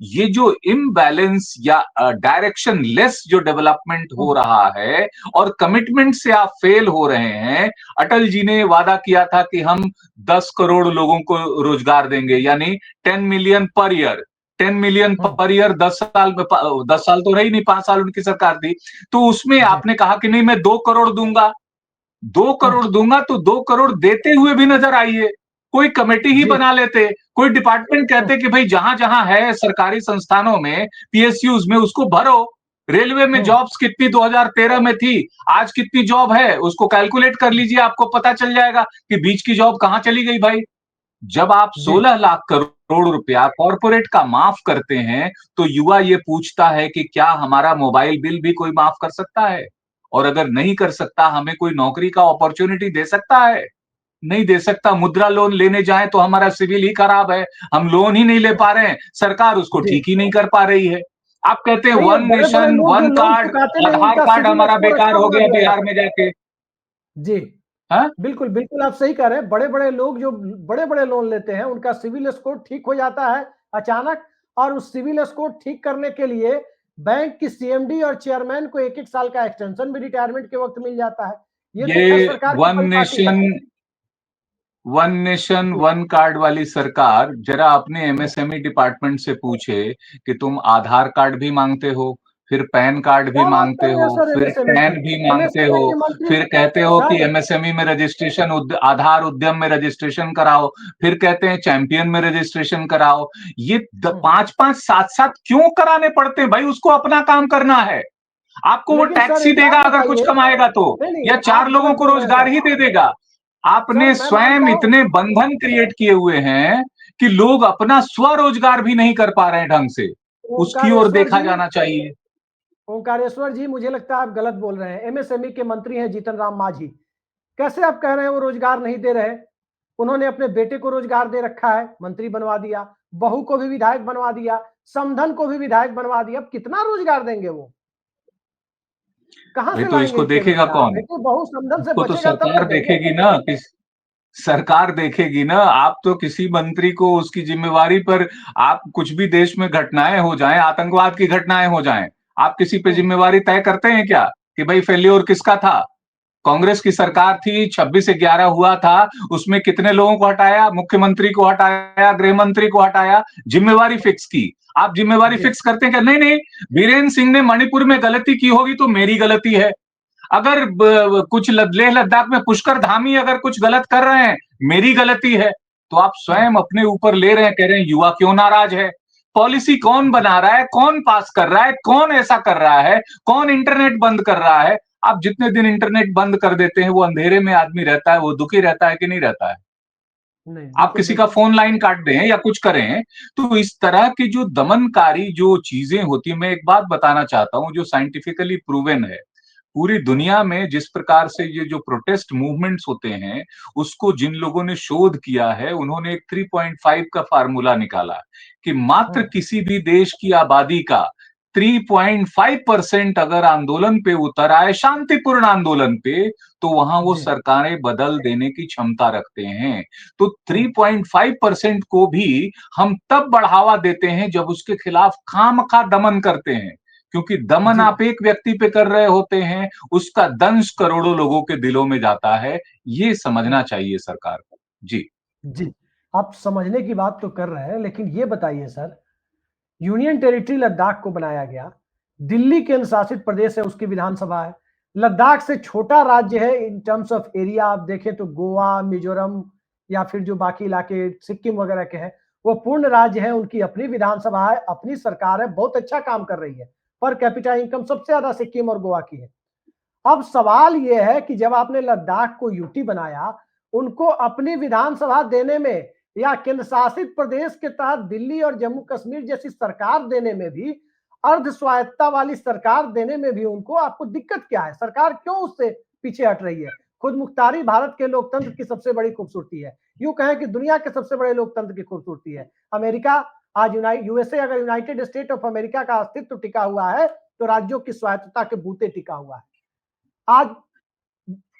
B: ये जो इम्बैलेंस या डायरेक्शन लेस जो डेवलपमेंट हो
A: हम्म,
B: रहा है और कमिटमेंट से आप फेल हो रहे हैं। अटल जी ने वादा किया था कि हम 10 करोड़ लोगों को रोजगार देंगे, यानी 10 मिलियन पर ईयर। 10 मिलियन
A: हम्म,
B: पर ईयर 10 साल में, 10 साल तो रही नहीं, 5 साल उनकी सरकार थी। तो उसमें
A: जी।
B: आपने कहा कि नहीं मैं 2 करोड़ दूंगा। 2
A: हम्म,
B: करोड़ दूंगा तो 2 करोड़ देते हुए भी नजर आइए। कोई कमेटी ही
A: जी।
B: बना लेते, कोई डिपार्टमेंट
A: हम्म,
B: कहते कि भाई जहां जहां है सरकारी संस्थानों में, पीएसयूज में, उसको भरो। रेलवे में
A: हम्म,
B: जॉब्स कितनी 2013 में थी, आज कितनी जॉब है, उसको कैलकुलेट कर लीजिए, आपको पता चल जाएगा कि बीच की जॉब कहां चली गई भाई। जब आप
A: जी।
B: 16 लाख करोड़ रुपया कॉरपोरेट का माफ करते हैं, तो युवा ये पूछता है कि क्या हमारा मोबाइल बिल भी कोई माफ कर सकता है? और अगर नहीं कर सकता, हमें कोई नौकरी का अपॉर्चुनिटी दे सकता है? नहीं दे सकता। मुद्रा लोन लेने जाएं तो हमारा सिविल ही खराब है, हम लोन ही नहीं ले
A: हम्म,
B: पा रहे हैं, सरकार उसको
A: जी।
B: ठीक ही नहीं कर पा रही है। आप कहते हैं
A: नहीं, ये
B: वन
A: बड़े बड़े
B: नेशन
A: लोग जो
B: वन
A: लोन
B: कार्ड,
A: चुकाते नहीं
B: आधार
A: उनका
B: कार्ड
A: सिविल
B: हमारा
A: स्कोर
B: बेकार
A: अच्छा
B: हो
A: बना
B: गया
A: दिया
B: बिहार
A: जाता
B: में जाके।
A: है। जी।
B: हाँ,
A: बिल्कुल, बिल्कुल आप सही कह रहे हैं। बड़े-बड़े लोग जो बड़े-बड़े लोन लेते हैं, उनका सिविल स्कोर ठीक हो जाता है अचानक, और उस सिविल स्कोर ठीक करने के लिए बैंक की सीएमडी और चेयरमैन को 1-1 साल का एक्सटेंशन भी रिटायरमेंट के वक़्त मिल जाता है। ये तो
B: ये
A: खैर सरकार की
B: वन
A: परिपाटी है।
B: नेशन वन नेशन
A: जी,
B: वन कार्ड वाली सरकार जरा अपने
A: हुँ,
B: एमएसएमई डिपार्टमेंट से पूछे कि तुम आधार कार्ड भी मांगते हो, फिर पैन कार्ड भी
A: क्या बात
B: मांगते
A: कर रहे
B: हो,
A: हैं सर
B: फिर
A: एमएसएमई
B: पैन
A: की?
B: भी मांगते हो,
A: एमएसएमई के मंत्री
B: फिर कहते हो कि
A: सर
B: एमएसएमई में रजिस्ट्रेशन, आधार उद्यम में रजिस्ट्रेशन कराओ, फिर कहते हैं चैंपियन में रजिस्ट्रेशन कराओ। ये
A: हुँ,
B: 5-5 7-7 क्यों कराने पड़ते हैं भाई? उसको अपना काम करना है। आपको वो
A: लेकिन सर
B: टैक्स ही
A: एक बात
B: देगा अगर कुछ
A: बताइए।
B: कमाएगा तो,
A: नहीं, नहीं,
B: या
A: आप
B: 4 लोगों
A: गलत
B: को
A: बोल रहे हैं
B: रोजगार
A: सर।
B: ही दे देगा।
A: सर
B: आपने
A: मैं मानता
B: स्वयं
A: हूँ।
B: इतने बंधन क्रिएट किए हुए हैं कि लोग अपना स्वरोजगार भी नहीं कर पा रहे हैं ढंग से। उसकी ओर
A: ओंकारेश्वर
B: देखा
A: जी,
B: जाना चाहिए।
A: ओंकारेश्वर जी, मुझे लगता है आप गलत बोल रहे हैं। एमएसएमई के मंत्री हैं जीतन राम मांझी। कैसे आप कह रहे हैं वो रोजगार नहीं दे रहे? उन्होंने अपने बेटे को रोजगार दे रखा है, मंत्री बनवा दिया, बहू को भी विधायक बनवा दिया, समधन को भी विधायक बनवा दिया। अब कितना रोजगार देंगे वो? कहां
B: भाई
A: से
B: तो
A: लाएंगे
B: इसको
A: इतने
B: देखेगा
A: रोजगार?
B: कौन?
A: बेटे बहू समधन से
B: इसको तो
A: बचेगा तब तो
B: सरकार
A: देंगे।
B: देखेगी ना। सरकार देखेगी ना। आप तो किसी मंत्री को उसकी जिम्मेवारी पर, आप कुछ भी देश में घटनाएं हो जाएं, आतंकवाद की घटनाएं हो जाएं, आप किसी पे
A: हम्म,
B: जिम्मेवारी तय करते हैं क्या कि भाई फेल्योर किसका था? कांग्रेस की
A: हम्म,
B: सरकार थी, 26/11 हुआ था, उसमें कितने लोगों को हटाया? मुख्यमंत्री को हटाया, गृह मंत्री को हटाया, जिम्मेवारी फिक्स की। आप जिम्मेवारी
A: जी,
B: फिक्स करते हैं क्या? नहीं नहीं, बीरेन्द्र सिंह ने मणिपुर में गलती की होगी तो मेरी गलती है। अगर कुछ लेह लद्दाख में पुष्कर धामी अगर कुछ गलत कर रहे हैं, मेरी गलती है। तो आप
A: हम्म,
B: स्वयं अपने ऊपर ले रहे हैं, कह रहे हैं युवा क्यों नाराज है। पॉलिसी कौन
A: जी,
B: बना रहा है, कौन पास कर रहा है, कौन ऐसा कर रहा है, कौन इंटरनेट बंद कर रहा है? आप जितने दिन इंटरनेट बंद कर देते हैं, वो अंधेरे में आदमी रहता है, वो दुखी रहता है कि नहीं रहता है?
A: नहीं,
B: आप
A: बिल्कुल
B: किसी का
A: बिल्कुल।
B: फोन लाइन काट दें या कुछ करें, तो इस तरह की जो दमनकारी जो चीजें होती है, मैं एक बात बताना चाहता हूं जो साइंटिफिकली प्रूवन है। पूरी दुनिया में जिस प्रकार से ये जो प्रोटेस्ट मूवमेंट्स होते हैं, उसको जिन लोगों ने शोध किया है, उन्होंने एक 3.5 का फार्मूला निकाला कि मात्र
A: हम्म,
B: किसी भी देश की आबादी का 3.5% अगर आंदोलन पे उतर आए, शांतिपूर्ण आंदोलन पे, तो वहां वो
A: जी।
B: सरकारें बदल देने की क्षमता रखते हैं। तो
A: हम्म,
B: 3.5% को भी हम तब बढ़ावा देते हैं जब उसके खिलाफ खामखा दमन करते हैं, क्योंकि दमन
A: जी।
B: आप एक व्यक्ति पे कर रहे होते हैं, उसका दंश करोड़ों लोगों के दिलों में जाता है। ये समझना
A: हम्म,
B: चाहिए सरकार को। जी।
A: जी। आप समझने की बात तो कर रहे हैं, लेकिन ये बताइए सर, यूनियन टेरिटरी लद्दाख को बनाया गया, दिल्ली केंद्र शासित प्रदेश है, उसकी विधानसभा है। लद्दाख से छोटा राज्य है इन टर्म्स ऑफ एरिया, आप देखें तो गोवा, मिजोरम या फिर जो बाकी इलाके सिक्किम वगैरह के हैं, वो पूर्ण राज्य है, उनकी अपनी विधानसभा है, अपनी सरकार है, बहुत अच्छा काम कर रही है। पर कैपिटा इनकम सबसे ज्यादा सिक्किम और गोवा की है। अब सवाल यह है कि जब आपने लद्दाख को यूटी बनाया, उनको अपनी विधानसभा देने में या केंद्र शासित प्रदेश के तहत दिल्ली और जम्मू कश्मीर जैसी सरकार देने में भी, अर्ध स्वायत्ता वाली सरकार देने में भी उनको आपको दिक्कत क्या है? सरकार क्यों उससे पीछे हट रही है? खुद मुख्तारी भारत के लोकतंत्र की सबसे बड़ी खूबसूरती है। यूं कहें कि दुनिया के सबसे बड़े लोकतंत्र की खूबसूरती है। अमेरिका आज यूएसए, अगर यूनाइटेड स्टेट ऑफ अमेरिका का अस्तित्व टिका हुआ है, तो राज्यों की स्वायत्तता के बूते टिका हुआ है। आज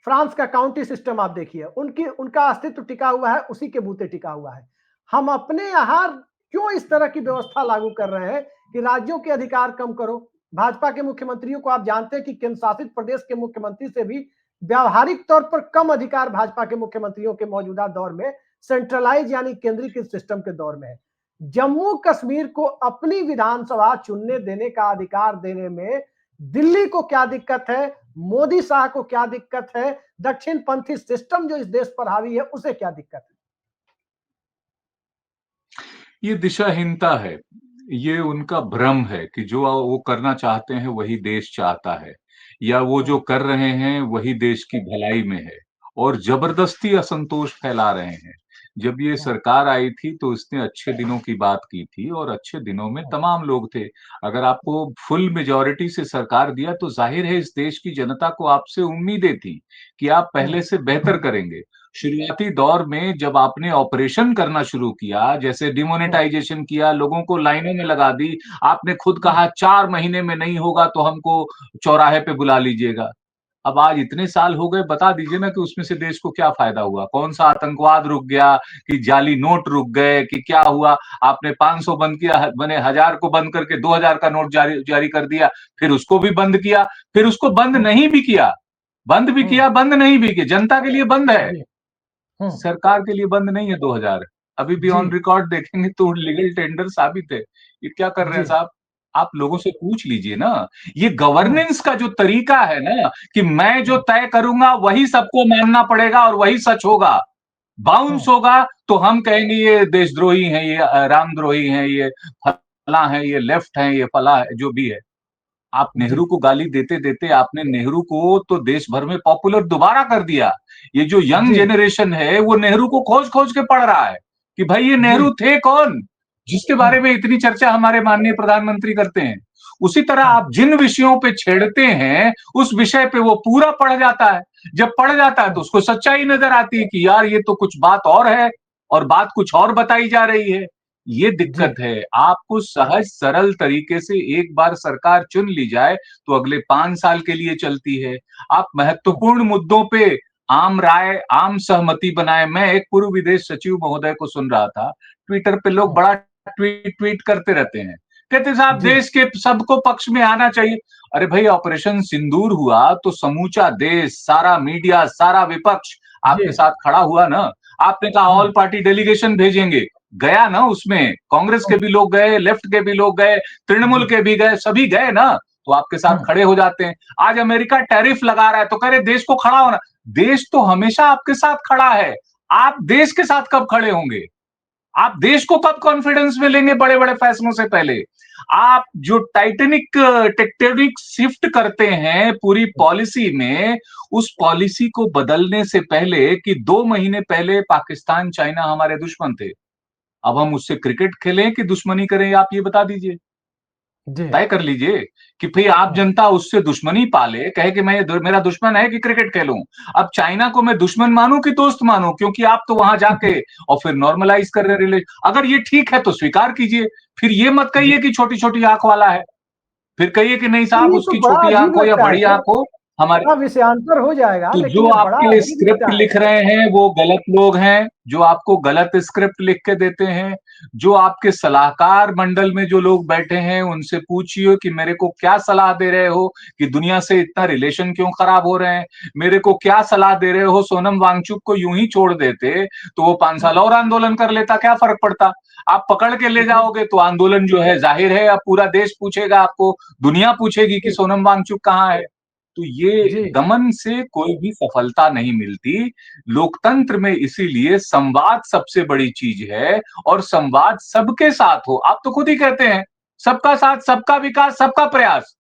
A: फ्रांस का काउंटी सिस्टम आप देखिए, उनकी उनका अस्तित्व टिका हुआ है, उसी के बूते टिका हुआ है। हम अपने यहां क्यों इस तरह की व्यवस्था लागू कर रहे हैं कि राज्यों के अधिकार कम करो? भाजपा के मुख्यमंत्रियों को आप जानते हैं कि केंद्र शासित प्रदेश के मुख्यमंत्री से भी व्यावहारिक तौर पर कम अधिकार भाजपा के मुख्यमंत्रियों के मौजूदा दौर में, सेंट्रलाइज यानी केंद्रीकृत सिस्टम के दौर में है। जम्मू कश्मीर को अपनी विधानसभा चुनने देने का अधिकार देने में दिल्ली को क्या दिक्कत है? मोदी शाह को क्या दिक्कत है? दक्षिण पंथी सिस्टम जो इस देश पर हावी है, उसे क्या दिक्कत है?
B: ये दिशाहीनता है। ये उनका भ्रम है कि जो वो करना चाहते हैं वही देश चाहता है, या वो जो
A: हम्म,
B: कर रहे हैं वही देश की भलाई में है, और जबरदस्ती असंतोष फैला रहे हैं। जब ये
A: हम्म,
B: सरकार आई थी तो इसने अच्छे दिनों की बात की थी, और अच्छे दिनों में
A: हम्म,
B: तमाम लोग थे। अगर आपको फुल मेजॉरिटी से सरकार दिया तो जाहिर है इस देश की जनता को आपसे उम्मीदें थी कि आप
A: हम्म,
B: पहले से बेहतर करेंगे। शुरुआती दौर में जब आपने ऑपरेशन करना शुरू किया, जैसे
A: हम्म,
B: डिमोनेटाइजेशन किया, लोगों को लाइनों में लगा दी, आपने खुद
A: हम्म,
B: कहा 4 महीने में नहीं होगा तो हमको चौराहे पे बुला लीजिएगा। अब आज इतने साल हो गए, बता दीजिए ना कि उसमें से देश को क्या फायदा हुआ? कौन-सा आतंकवाद रुक गया, कि जाली नोट रुक गए, कि क्या हुआ? आपने 500 बंद किया, माने 1000 को बंद करके 2000 का नोट जारी जारी कर दिया, फिर उसको भी बंद किया, फिर उसको बंद
A: हम्म,
B: नहीं भी किया, बंद भी
A: हम्म,
B: किया, बंद नहीं भी किया, जनता के लिए बंद है।
A: जी, हम्म,
B: सरकार के लिए बंद नहीं है 2000। अभी भी
A: जी,
B: ऑन रिकॉर्ड देखेंगे तो लीगल टेंडर साबित है। ये क्या कर रहे
A: जी,
B: हैं साहब? आप लोगों से पूछ लीजिए ना। ये
A: हम्म,
B: गवर्नेंस का जो तरीका है ना, कि मैं जो
A: हम्म,
B: तय करूंगा वही सबको मानना पड़ेगा और वही सच होगा। बाउंस
A: हम्म,
B: होगा तो हम कहेंगे ये देशद्रोही हैं, ये रामद्रोही हैं, ये फला हैं, ये लेफ्ट हैं, ये फला है, जो भी है। आप
A: जी,
B: नेहरू को गाली देते-देते आपने नेहरू को तो देश भर में पॉपुलर दोबारा कर दिया। ये जो यंग
A: जी,
B: जनरेशन है वो नेहरू को खोज-खोज के पढ़ रहा है कि भाई ये
A: जी,
B: नेहरू थे कौन? जिसके बारे
A: हम्म,
B: में इतनी चर्चा हमारे माननीय प्रधानमंत्री करते हैं। उसी तरह
A: हाँ,
B: आप जिन विषयों पे छेड़ते हैं, उस विषय पे वो पूरा पढ़ जाता है। जब पढ़ जाता है तो
A: हम्म,
B: उसको सच्चाई नज़र आती है कि यार ये तो कुछ बात और है, और बात कुछ और बताई जा रही है। ये
A: जी,
B: दिक्कत है। आपको सहज सरल तरीके से एक बार सरकार चुन ली जाए तो अगले 5 साल के लिए चलती है। आप
A: हम्म,
B: महत्वपूर्ण मुद्दों पे आम राय, आम सहमति बनाएं। मैं एक पूर्व विदेश सचिव महोदय को सुन रहा था, ट्विटर पे लोग
A: हम्म,
B: बड़ा ट्वीट ट्वीट करते रहते हैं। कहते साहब
A: जी,
B: देश के सबको पक्ष में आना चाहिए। अरे भाई ऑपरेशन सिंदूर हुआ तो समूचा देश, सारा मीडिया, सारा विपक्ष
A: जी,
B: आपके साथ खड़ा हुआ ना। आपने कहा ऑल
A: हम्म,
B: पार्टी डेलीगेशन भेजेंगे, गया ना उसमें, कांग्रेस के
A: हम्म,
B: भी लोग गए, लेफ्ट के भी लोग गए, तृणमूल
A: जी,
B: के भी गए, सभी गए ना, तो आपके साथ
A: हम्म,
B: खड़े हो जाते हैं। आज अमेरिका टैरिफ लगा रहा है तो कह रहे देश को खड़ा होना। देश तो हमेशा आपके साथ खड़ा है, आप देश के साथ कब खड़े होंगे? आप देश को कब कॉन्फिडेंस में लेंगे बड़े बड़े फैसलों से पहले? आप जो टाइटेनिक टेक्टोनिक शिफ्ट करते हैं पूरी पॉलिसी में, उस पॉलिसी को बदलने से पहले कि 2 महीने पहले पाकिस्तान, चाइना हमारे दुश्मन थे। अब हम उससे क्रिकेट खेलें कि दुश्मनी करें, आप ये बता दीजिए।
A: जी।
B: तय कर लीजिए कि भाई आप
A: हाँ,
B: जनता उससे दुश्मनी पाले, कहे कि मेरा दुश्मन है कि क्रिकेट खेलूं। अब चाइना को मैं दुश्मन मानूं कि दोस्त मानूं, क्योंकि आप तो वहां जाके और फिर नॉर्मलाइज कर रहे रिलेशन। अगर ये ठीक है तो स्वीकार कीजिए, फिर ये मत
A: जी।
B: कहिए कि छोटी छोटी आंख वाला है। फिर कहिए कि नहीं
A: तो
B: साहब,
A: ये तो
B: उसकी
A: बड़ा
B: छोटी आंख
A: अजीब
B: हो या
A: लगता है
B: बड़ी
A: सर,
B: आंख हो, हमारे।
A: बड़ा विषयांतर हो जाएगा,
B: तो
A: लेकिन
B: जो
A: ये बड़ा
B: आपके
A: अजीब
B: स्क्रिप्ट
A: लगता है।
B: लिख रहे हैं वो गलत लोग हैं, जो आपको गलत स्क्रिप्ट लिख के देते हैं। जो आपके सलाहकार मंडल में जो लोग बैठे हैं उनसे पूछिए कि मेरे को क्या सलाह दे रहे हो कि दुनिया से इतना रिलेशन क्यों खराब हो रहे हैं। मेरे को क्या सलाह दे रहे हो, सोनम वांगचुक को यूं ही छोड़ देते तो वो 5 साल और आंदोलन कर लेता, क्या फर्क पड़ता। आप पकड़ के ले
A: जी।
B: जाओगे तो आंदोलन जो है जाहिर है अब पूरा देश पूछेगा आपको, दुनिया पूछेगी कि
A: जी।
B: सोनम वांगचुक कहाँ है। तो ये
A: जी।
B: दमन से कोई भी सफलता नहीं मिलती। लोकतंत्र में इसीलिए संवाद सबसे बड़ी चीज है, और संवाद सबके साथ हो। आप तो खुद ही कहते हैं सबका साथ, सबका विकास, सबका प्रयास।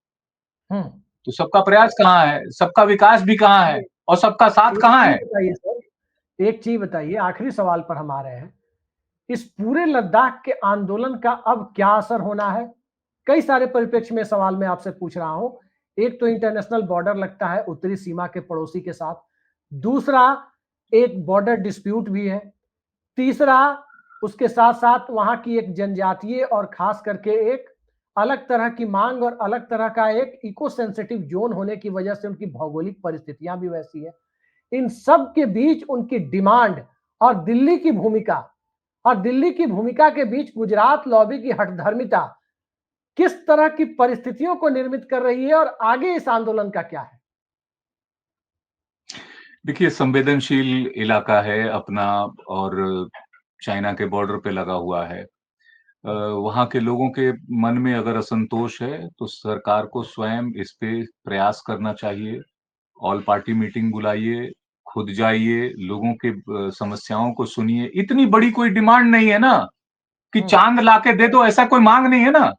A: हम्म।
B: तो सबका प्रयास कहाँ है, सबका विकास भी कहाँ है, और सबका साथ
A: एक
B: कहाँ
A: चीज
B: है।
A: बताइए सर, एक चीज बताइए, आखिरी सवाल पर हम आ रहे हैं। इस पूरे लद्दाख के आंदोलन का अब क्या असर होना है? कई सारे परिप्रेक्ष्य में सवाल मैं आपसे पूछ रहा हूं। एक तो इंटरनेशनल बॉर्डर लगता है उत्तरी सीमा के पड़ोसी के साथ, दूसरा एक बॉर्डर डिस्प्यूट भी है, तीसरा उसके साथ साथ वहां की एक जनजातीय और खास करके एक अलग तरह की मांग और अलग तरह का एक इको सेंसिटिव जोन होने की वजह से उनकी भौगोलिक परिस्थितियां भी वैसी है। इन सब के बीच उनकी डिमांड और दिल्ली की भूमिका, और दिल्ली की भूमिका के बीच गुजरात लॉबी की हठधर्मिता किस तरह की परिस्थितियों को निर्मित कर रही है, और आगे इस आंदोलन का क्या है?
B: देखिए, संवेदनशील इलाका है अपना, और चाइना के बॉर्डर पे लगा हुआ है। वहाँ के लोगों के मन में अगर असंतोष है तो सरकार को स्वयं इस पे प्रयास करना चाहिए। ऑल पार्टी मीटिंग बुलाइए, खुद जाइए, लोगों के समस्याओं को सुनिए। इतनी बड़ी कोई डिमांड नहीं है ना कि
A: हम्म।
B: चांद लाके दे दो, ऐसा कोई मांग नहीं है ना।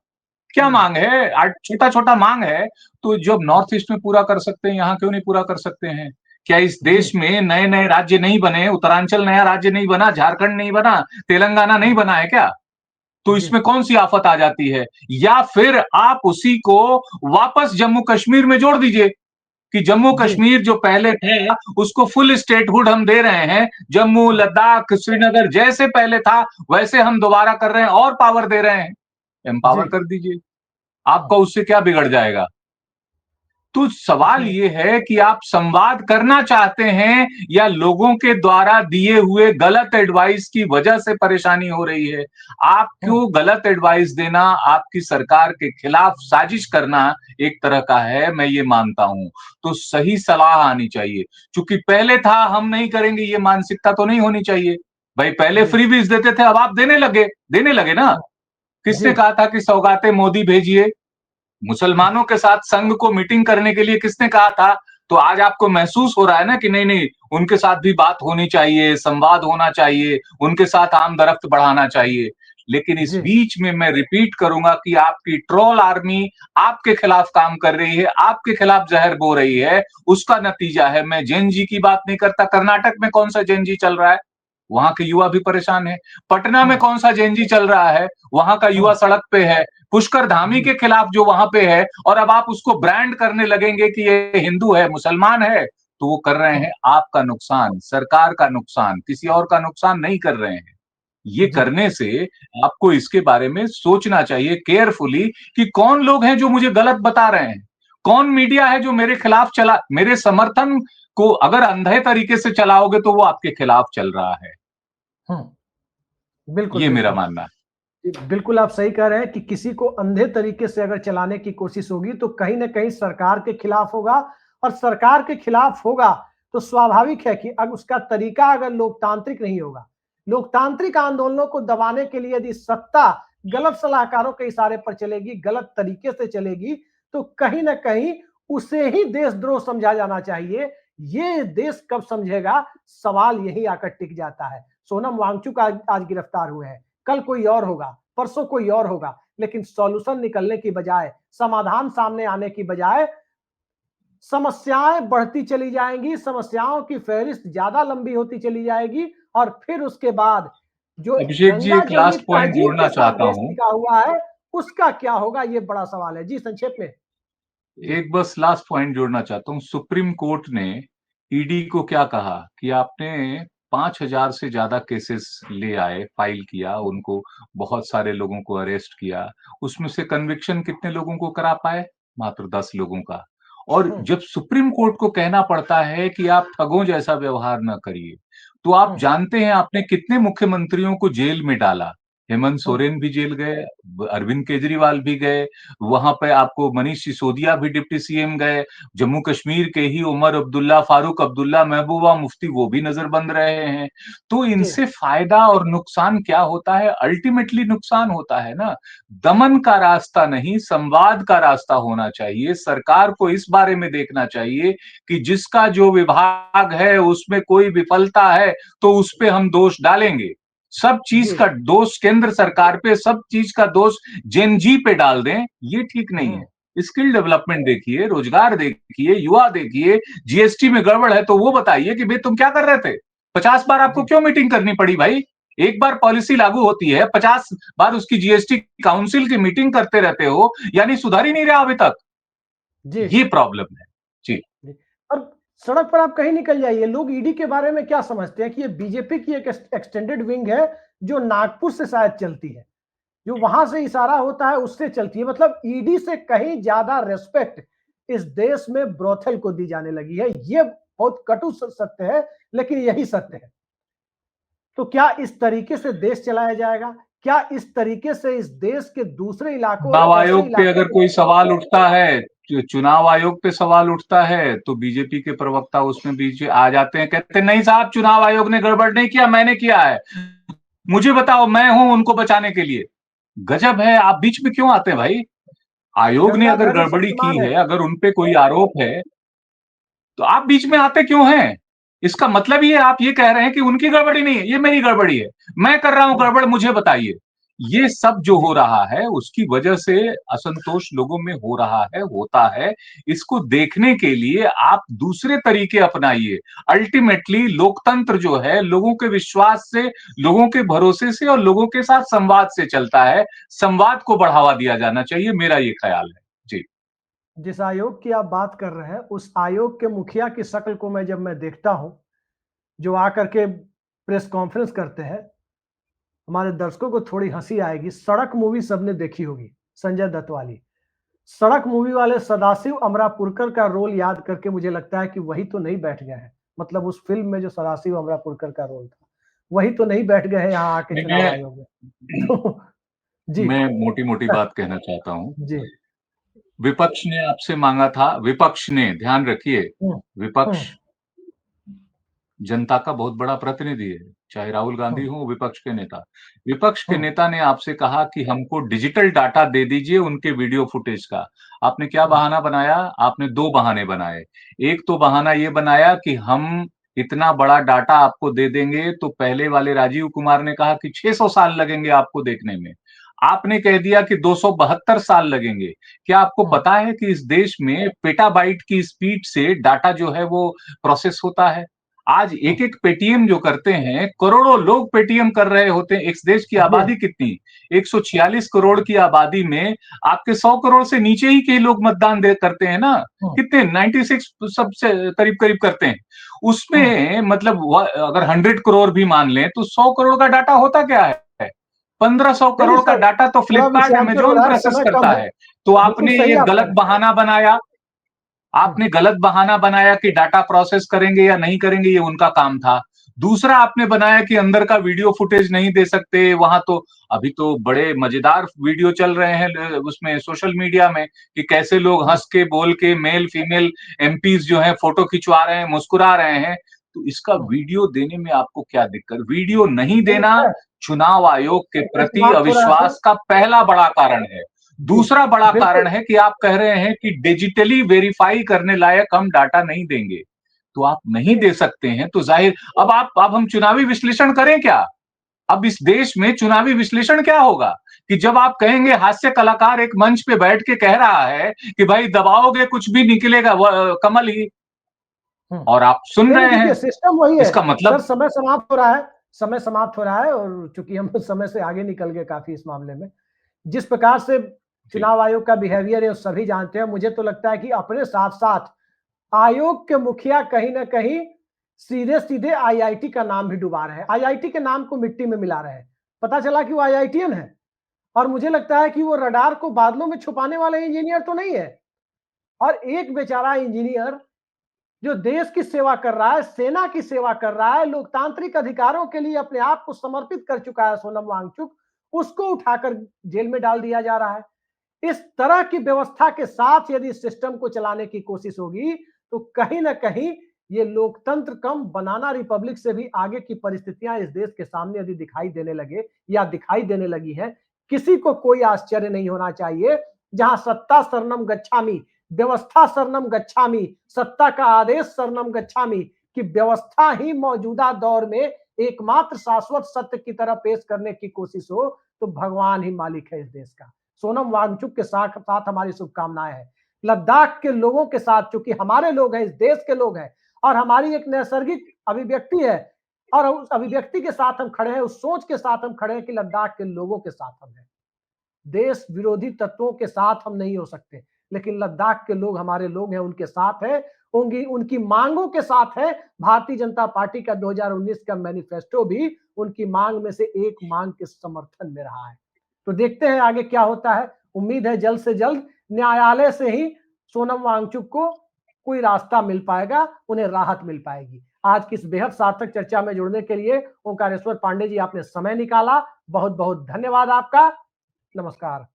B: क्या
A: हम्म।
B: मांग है, छोटा छोटा मांग है। तो जब नॉर्थ ईस्ट में पूरा कर सकते हैं, यहाँ क्यों नहीं पूरा कर सकते हैं। क्या इस
A: जी।
B: देश में नए नए राज्य नहीं बने, उत्तरांचल नया राज्य नहीं बना, झारखंड नहीं बना, तेलंगाना नहीं बना है क्या। तो
A: जी।
B: इसमें कौन सी आफत आ जाती है। या फिर आप उसी को वापस जम्मू कश्मीर में जोड़ दीजिए कि जम्मू
A: जी।
B: कश्मीर जो पहले था उसको फुल स्टेटहुड हम दे रहे हैं। जम्मू, लद्दाख, श्रीनगर जैसे पहले था वैसे हम दोबारा कर रहे हैं, और पावर दे रहे हैं।
A: जी।
B: एम्पावर कर दीजिए, आपका उससे क्या बिगड़ जाएगा। तो सवाल
A: जी।
B: ये है कि आप संवाद करना चाहते हैं या लोगों के द्वारा दिए हुए गलत एडवाइस की वजह से परेशानी हो रही है। आपको गलत एडवाइस देना, आपकी सरकार के खिलाफ साजिश करना एक तरह का है, मैं ये मानता हूं। तो सही सलाह आनी चाहिए। चूंकि पहले था हम नहीं करेंगे, ये मानसिकता तो नहीं होनी चाहिए। भाई पहले
A: जी।
B: फ्रीबीज देते थे, अब आप देने लगे ना।
A: जी।
B: किसने कहा था कि सौगातें मोदी भेजिए। मुसलमानों के साथ संघ को मीटिंग करने के लिए किसने कहा था। तो आज आपको महसूस हो रहा है ना कि नहीं नहीं, उनके साथ भी बात होनी चाहिए, संवाद होना चाहिए, उनके साथ आमदरफ्त बढ़ाना चाहिए। लेकिन इस
A: जी।
B: बीच में मैं रिपीट करूंगा कि आपकी ट्रोल आर्मी आपके खिलाफ काम कर रही है, आपके खिलाफ जहर बो रही है। उसका नतीजा है, मैं जेन जी की बात नहीं करता, कर्नाटक में कौन सा जेन जी चल रहा है, वहां के युवा भी परेशान है। पटना में कौन सा जेन जी चल रहा है, वहां का युवा सड़क पे है। पुष्कर धामी
A: जी।
B: के खिलाफ जो वहां पे है, और अब आप उसको ब्रांड करने लगेंगे कि ये हिंदू है, मुसलमान है। तो वो कर रहे हैं आपका नुकसान, सरकार का नुकसान, किसी और का नुकसान नहीं कर रहे हैं। ये
A: जी।
B: करने से आपको इसके बारे में सोचना चाहिए केयरफुली कि कौन लोग हैं जो मुझे गलत बता रहे हैं, कौन मीडिया है जो मेरे खिलाफ चला, मेरे समर्थन को अगर अंधे तरीके से चलाओगे तो वो आपके खिलाफ चल रहा है।
A: बिल्कुल
B: ये मेरा
A: बिल्कुल।
B: मानना है।
A: बिल्कुल आप सही कह रहे हैं कि किसी को अंधे तरीके से अगर चलाने की कोशिश होगी तो कहीं ना कहीं सरकार के खिलाफ होगा, और सरकार के खिलाफ होगा तो स्वाभाविक है कि अगर उसका तरीका अगर लोकतांत्रिक नहीं होगा, लोकतांत्रिक आंदोलनों को दबाने के लिए यदि सत्ता गलत सलाहकारों के इशारे पर चलेगी, गलत तरीके से चलेगी, तो कहीं ना कहीं उसे ही देशद्रोह समझा जाना चाहिए। ये देश कब समझेगा, सवाल यही आकर टिक जाता है। सोनम वांगचुक आज गिरफ्तार हुए हैं, कल कोई और होगा, परसों कोई और होगा, लेकिन सॉल्यूशन निकलने की बजाय, समाधान सामने आने की बजाय समस्याएं बढ़ती चली जाएंगी, समस्याओं की फहरिस्त ज्यादा लंबी होती चली जाएगी, और फिर उसके बाद जो
B: अभिषेक जी,
A: गंगा
B: एक
A: जमनी
B: लास्ट पॉइंट
A: तहजीब
B: जोड़ना
A: के साथ
B: चाहता
A: देश
B: हूं।
A: टिका हुआ है, उसका क्या होगा, ये बड़ा सवाल है। जी संक्षेप में।
B: एक बस लास्ट पॉइंट जोड़ना चाहता हूँ। सुप्रीम कोर्ट ने ईडी को क्या कहा कि आपने 5,000 से ज्यादा केसेस ले आए, फाइल किया, उनको बहुत सारे लोगों को अरेस्ट किया, उसमें से कन्विक्शन कितने लोगों को करा पाए? मात्र 10 लोगों का। और
A: हम्म
B: जब सुप्रीम कोर्ट को कहना पड़ता है कि आप ठगों जैसा व्यवहार न करिए, तो आप
A: हम्म
B: जानते हैं आपने कितने मुख्यमंत्रियों को जेल में डाला? हेमंत
A: हम्म
B: सोरेन भी जेल गए, अरविंद केजरीवाल भी गए, वहां पे आपको मनीष सिसोदिया भी डिप्टी सीएम गए, जम्मू कश्मीर के ही उमर अब्दुल्ला, फारूक अब्दुल्ला, महबूबा मुफ्ती वो भी नजरबंद रहे हैं। तो
A: जी
B: इनसे फायदा और नुकसान क्या होता है? अल्टीमेटली नुकसान होता है ना। दमन का रास्ता नहीं, संवाद का रास्ता होना चाहिए। सरकार को इस बारे में देखना चाहिए कि जिसका जो विभाग है उसमें कोई विफलता है तो उस पे हम दोष डालेंगे। सब चीज
A: जी
B: का दोष केंद्र सरकार पे, सब चीज का दोष जेन जी पे डाल दें, ये ठीक नहीं
A: हम्म
B: है। स्किल डेवलपमेंट देखिए, रोजगार देखिए, युवा देखिए, जीएसटी में गड़बड़ है तो वो बताइए कि भाई तुम क्या कर रहे थे? 50 बार आपको
A: जी
B: क्यों मीटिंग करनी पड़ी भाई? एक बार पॉलिसी लागू होती है, 50 बार उसकी जीएसटी काउंसिल की मीटिंग करते रहते हो, यानी सुधार ही नहीं रहा अभी तक।
A: जी
B: ये प्रॉब्लम है जी।
A: जी। और सड़क पर आप कहीं निकल जाइए, लोग ईडी के बारे में क्या समझते हैं कि ये बीजेपी की एक एक्सटेंडेड विंग है, जो नागपुर से शायद चलती है, जो वहां से इशारा होता है उससे चलती है। मतलब ईडी से कहीं ज्यादा रेस्पेक्ट इस देश में ब्रोथल को दी जाने लगी है। ये बहुत कटु सत्य है, लेकिन यही सत्य है। तो क्या इस तरीके से देश चलाया जाएगा? क्या इस तरीके से इस देश के दूसरे इलाकों,
B: चुनाव
A: ऐसे
B: आयोग पे
A: इलाकों
B: अगर कोई सवाल उठता है, चुनाव आयोग पे सवाल उठता है तो बीजेपी के प्रवक्ता उसमें बीच आ जाते हैं, कहते हैं नहीं साहब, चुनाव आयोग ने गड़बड़ नहीं किया, मैंने किया है, मुझे बताओ, मैं हूं उनको बचाने के लिए। गजब है, आप बीच में क्यों आते हैं भाई? आयोग ने अगर
A: गंगाधर ही
B: गड़बड़ी की
A: शक्तिमान है।
B: है, अगर उनपे कोई आरोप है, तो आप बीच में आते क्यों हैं? इसका मतलब ये आप ये कह रहे हैं कि उनकी गड़बड़ी नहीं है, ये मेरी गड़बड़ी है, मैं कर रहा हूं
A: हम्म,
B: गड़बड़, मुझे बताइए। ये सब जो हो
A: जी
B: रहा है उसकी वजह से असंतोष लोगों में हो रहा है, होता है। इसको देखने के लिए आप दूसरे तरीके अपनाइए। अल्टीमेटली लोकतंत्र जो है लोगों के विश्वास से, लोगों के भरोसे से और लोगों के साथ संवाद से चलता है। संवाद को बढ़ावा दिया जाना चाहिए, मेरा ये ख्याल है जी।
A: जिस आयोग की आप बात कर रहे हैं, उस आयोग के मुखिया की शक्ल को मैं जब मैं देखता हूं, जो आकर के प्रेस कॉन्फ्रेंस करते हैं, हमारे दर्शकों को थोड़ी हंसी आएगी। सड़क मूवी सबने देखी होगी, संजय दत्त वाली। सड़क मूवी वाले सदाशिव अमरापुरकर का रोल याद करके मुझे लगता है कि वही तो नहीं बैठ गए हैं। मतलब उस फिल्म में जो सदाशिव अमरापुरकर का रोल था, वही तो नहीं बैठ गए हैं यहाँ आके
B: नहीं,
A: चुनाव आयोग में। तो जी
B: मैं मोटी मोटी बात कहना चाहता हूं।
A: जी।
B: विपक्ष ने आपसे मांगा था, विपक्ष ने, ध्यान रखिए,
A: हम्म
B: विपक्ष
A: हम्म
B: जनता का बहुत बड़ा प्रतिनिधि है, चाहे राहुल गांधी
A: हम्म
B: हो विपक्ष के नेता। विपक्ष के
A: हम्म
B: नेता ने आपसे कहा कि हमको डिजिटल डाटा दे दीजिए उनके वीडियो फुटेज का। आपने क्या
A: हम्म
B: बहाना बनाया? आपने दो बहाने बनाए। एक तो बहाना ये बनाया कि हम इतना बड़ा डाटा आपको दे देंगे, तो पहले वाले राजीव कुमार ने कहा कि 600 साल लगेंगे आपको देखने में, आपने कह दिया कि 272 साल लगेंगे। क्या आपको
A: हम्म
B: पता है कि इस देश में पेटाबाइट की स्पीड से डाटा जो है वो प्रोसेस होता है? आज एक
A: हम्म,
B: एक पेटीएम जो करते हैं, करोड़ों लोग पेटीएम कर रहे होते हैं। इस देश की
A: जी
B: आबादी कितनी? 146 करोड़ की आबादी में आपके 100 करोड़ से नीचे ही के लोग मतदान दे करते हैं ना।
A: हम्म
B: कितने? 96 सबसे करीब करीब करते हैं।
A: हम्म,
B: उसमें मतलब अगर 100 करोड़ भी मान लें तो 100 करोड़ का डाटा होता क्या है? 1500
A: नहीं नहीं
B: करोड़ का
A: सर,
B: डाटा तो
A: थोड़ा
B: फ्लिपकार्ट,
A: विषयांतर हो
B: अमेजोन
A: रहा है,
B: प्रोसेस
A: समय
B: करता
A: कम है।
B: है। तो
A: बिल्कुल
B: आपने
A: सही
B: ये
A: आप कह
B: गलत
A: रहे
B: बहाना बनाया,
A: हैं।
B: आपने गलत बहाना बनाया कि डाटा प्रोसेस करेंगे या नहीं करेंगे, ये उनका काम था। दूसरा आपने बनाया कि अंदर का वीडियो फुटेज नहीं दे सकते, वहां तो अभी तो बड़े मजेदार वीडियो चल रहे हैं उसमें सोशल मीडिया में कि कैसे लोग
A: हम्म,
B: हंस के बोल के मेल फीमेल एमपीज जो हैं फोटो खिंचवा रहे हैं, मुस्कुरा रहे हैं। तो इसका
A: हम्म,
B: वीडियो देने में आपको क्या दिक्कत? वीडियो नहीं
A: नहीं
B: देना
A: है,
B: चुनाव आयोग के प्रति
A: समाप्त हो रहा है सर।
B: अविश्वास का पहला बड़ा कारण है।
A: जी
B: दूसरा बड़ा कारण
A: बिल्कुल।
B: है कि आप कह रहे हैं कि डिजिटली वेरीफाई करने लायक हम डाटा नहीं देंगे। तो आप नहीं
A: नहीं
B: दे सकते हैं तो जाहिर, अब हम चुनावी विश्लेषण करें क्या? अब इस देश में चुनावी विश्लेषण क्या होगा कि जब आप कहेंगे, हास्य कलाकार एक मंच पे बैठ के कह रहा है कि भाई दबाओगे कुछ भी निकलेगा कमल ही, और आप सुन
A: नहीं
B: रहे
A: देखिए
B: हैं,
A: सिस्टम वही है
B: इसका
A: सर।
B: मतलब।
A: समय समाप्त हो रहा है, समय समाप्त हो रहा है, और चूंकि हम समय से आगे निकल गए काफी इस मामले में, जिस प्रकार से
B: जी,
A: चुनाव आयोग का बिहेवियर है वो सभी जानते हैं। मुझे तो लगता है कि अपने साथ साथ आयोग के मुखिया कहीं ना कहीं सीधे सीधे आईआईटी का नाम भी डुबा रहे हैं, आईआईटी के नाम को मिट्टी में मिला रहे हैं। पता चला कि वो आईआईटीएन है, और मुझे लगता है कि वो रडार को बादलों में छुपाने वाला इंजीनियर तो नहीं है। और एक बेचारा इंजीनियर जो देश की सेवा कर रहा है, सेना की सेवा कर रहा है, लोकतांत्रिक अधिकारों के लिए अपने आप को समर्पित कर चुका है, सोनम वांगचुक, उसको उठाकर जेल में डाल दिया जा रहा है। इस तरह की व्यवस्था के साथ यदि सिस्टम को चलाने की कोशिश होगी तो कहीं ना कहीं ये लोकतंत्र कम बनाना रिपब्लिक से भी आगे की परिस्थितियां इस देश के सामने यदि दिखाई देने लगे या दिखाई देने लगी है, किसी को कोई आश्चर्य नहीं होना चाहिए। जहां सत्ता सरनम गच्छामी, व्यवस्था सरनम गच्छामी, सत्ता का आदेश सरनम गच्छामी कि व्यवस्था ही मौजूदा दौर में एकमात्र शाश्वत सत्य की तरह पेश करने की कोशिश हो, तो भगवान ही मालिक है इस देश का। सोनम वांगचुक के साथ साथ हमारी शुभकामनाएं हैं। लद्दाख के लोगों के साथ, चूंकि हमारे लोग हैं, इस देश के लोग हैं, और हमारी एक नैसर्गिक अभिव्यक्ति है, और उस अभिव्यक्ति के साथ हम खड़े हैं, उस सोच के साथ हम खड़े हैं कि लद्दाख के लोगों के साथ हम हैं। देश विरोधी तत्वों के साथ हम नहीं हो सकते, लेकिन लद्दाख के लोग हमारे लोग हैं, उनके साथ है, उनकी उनकी मांगों के साथ है। भारतीय जनता पार्टी का 2019 का मैनिफेस्टो भी उनकी मांग में से एक मांग के समर्थन में रहा है। तो देखते हैं आगे क्या होता है। उम्मीद है जल्द से जल्द न्यायालय से ही सोनम वांगचुक को कोई रास्ता मिल पाएगा, उन्हें राहत मिल पाएगी। आज की इस बेहद सार्थक चर्चा में जुड़ने के लिए ओंकारेश्वर पांडे जी आपने समय निकाला, बहुत बहुत धन्यवाद आपका। नमस्कार।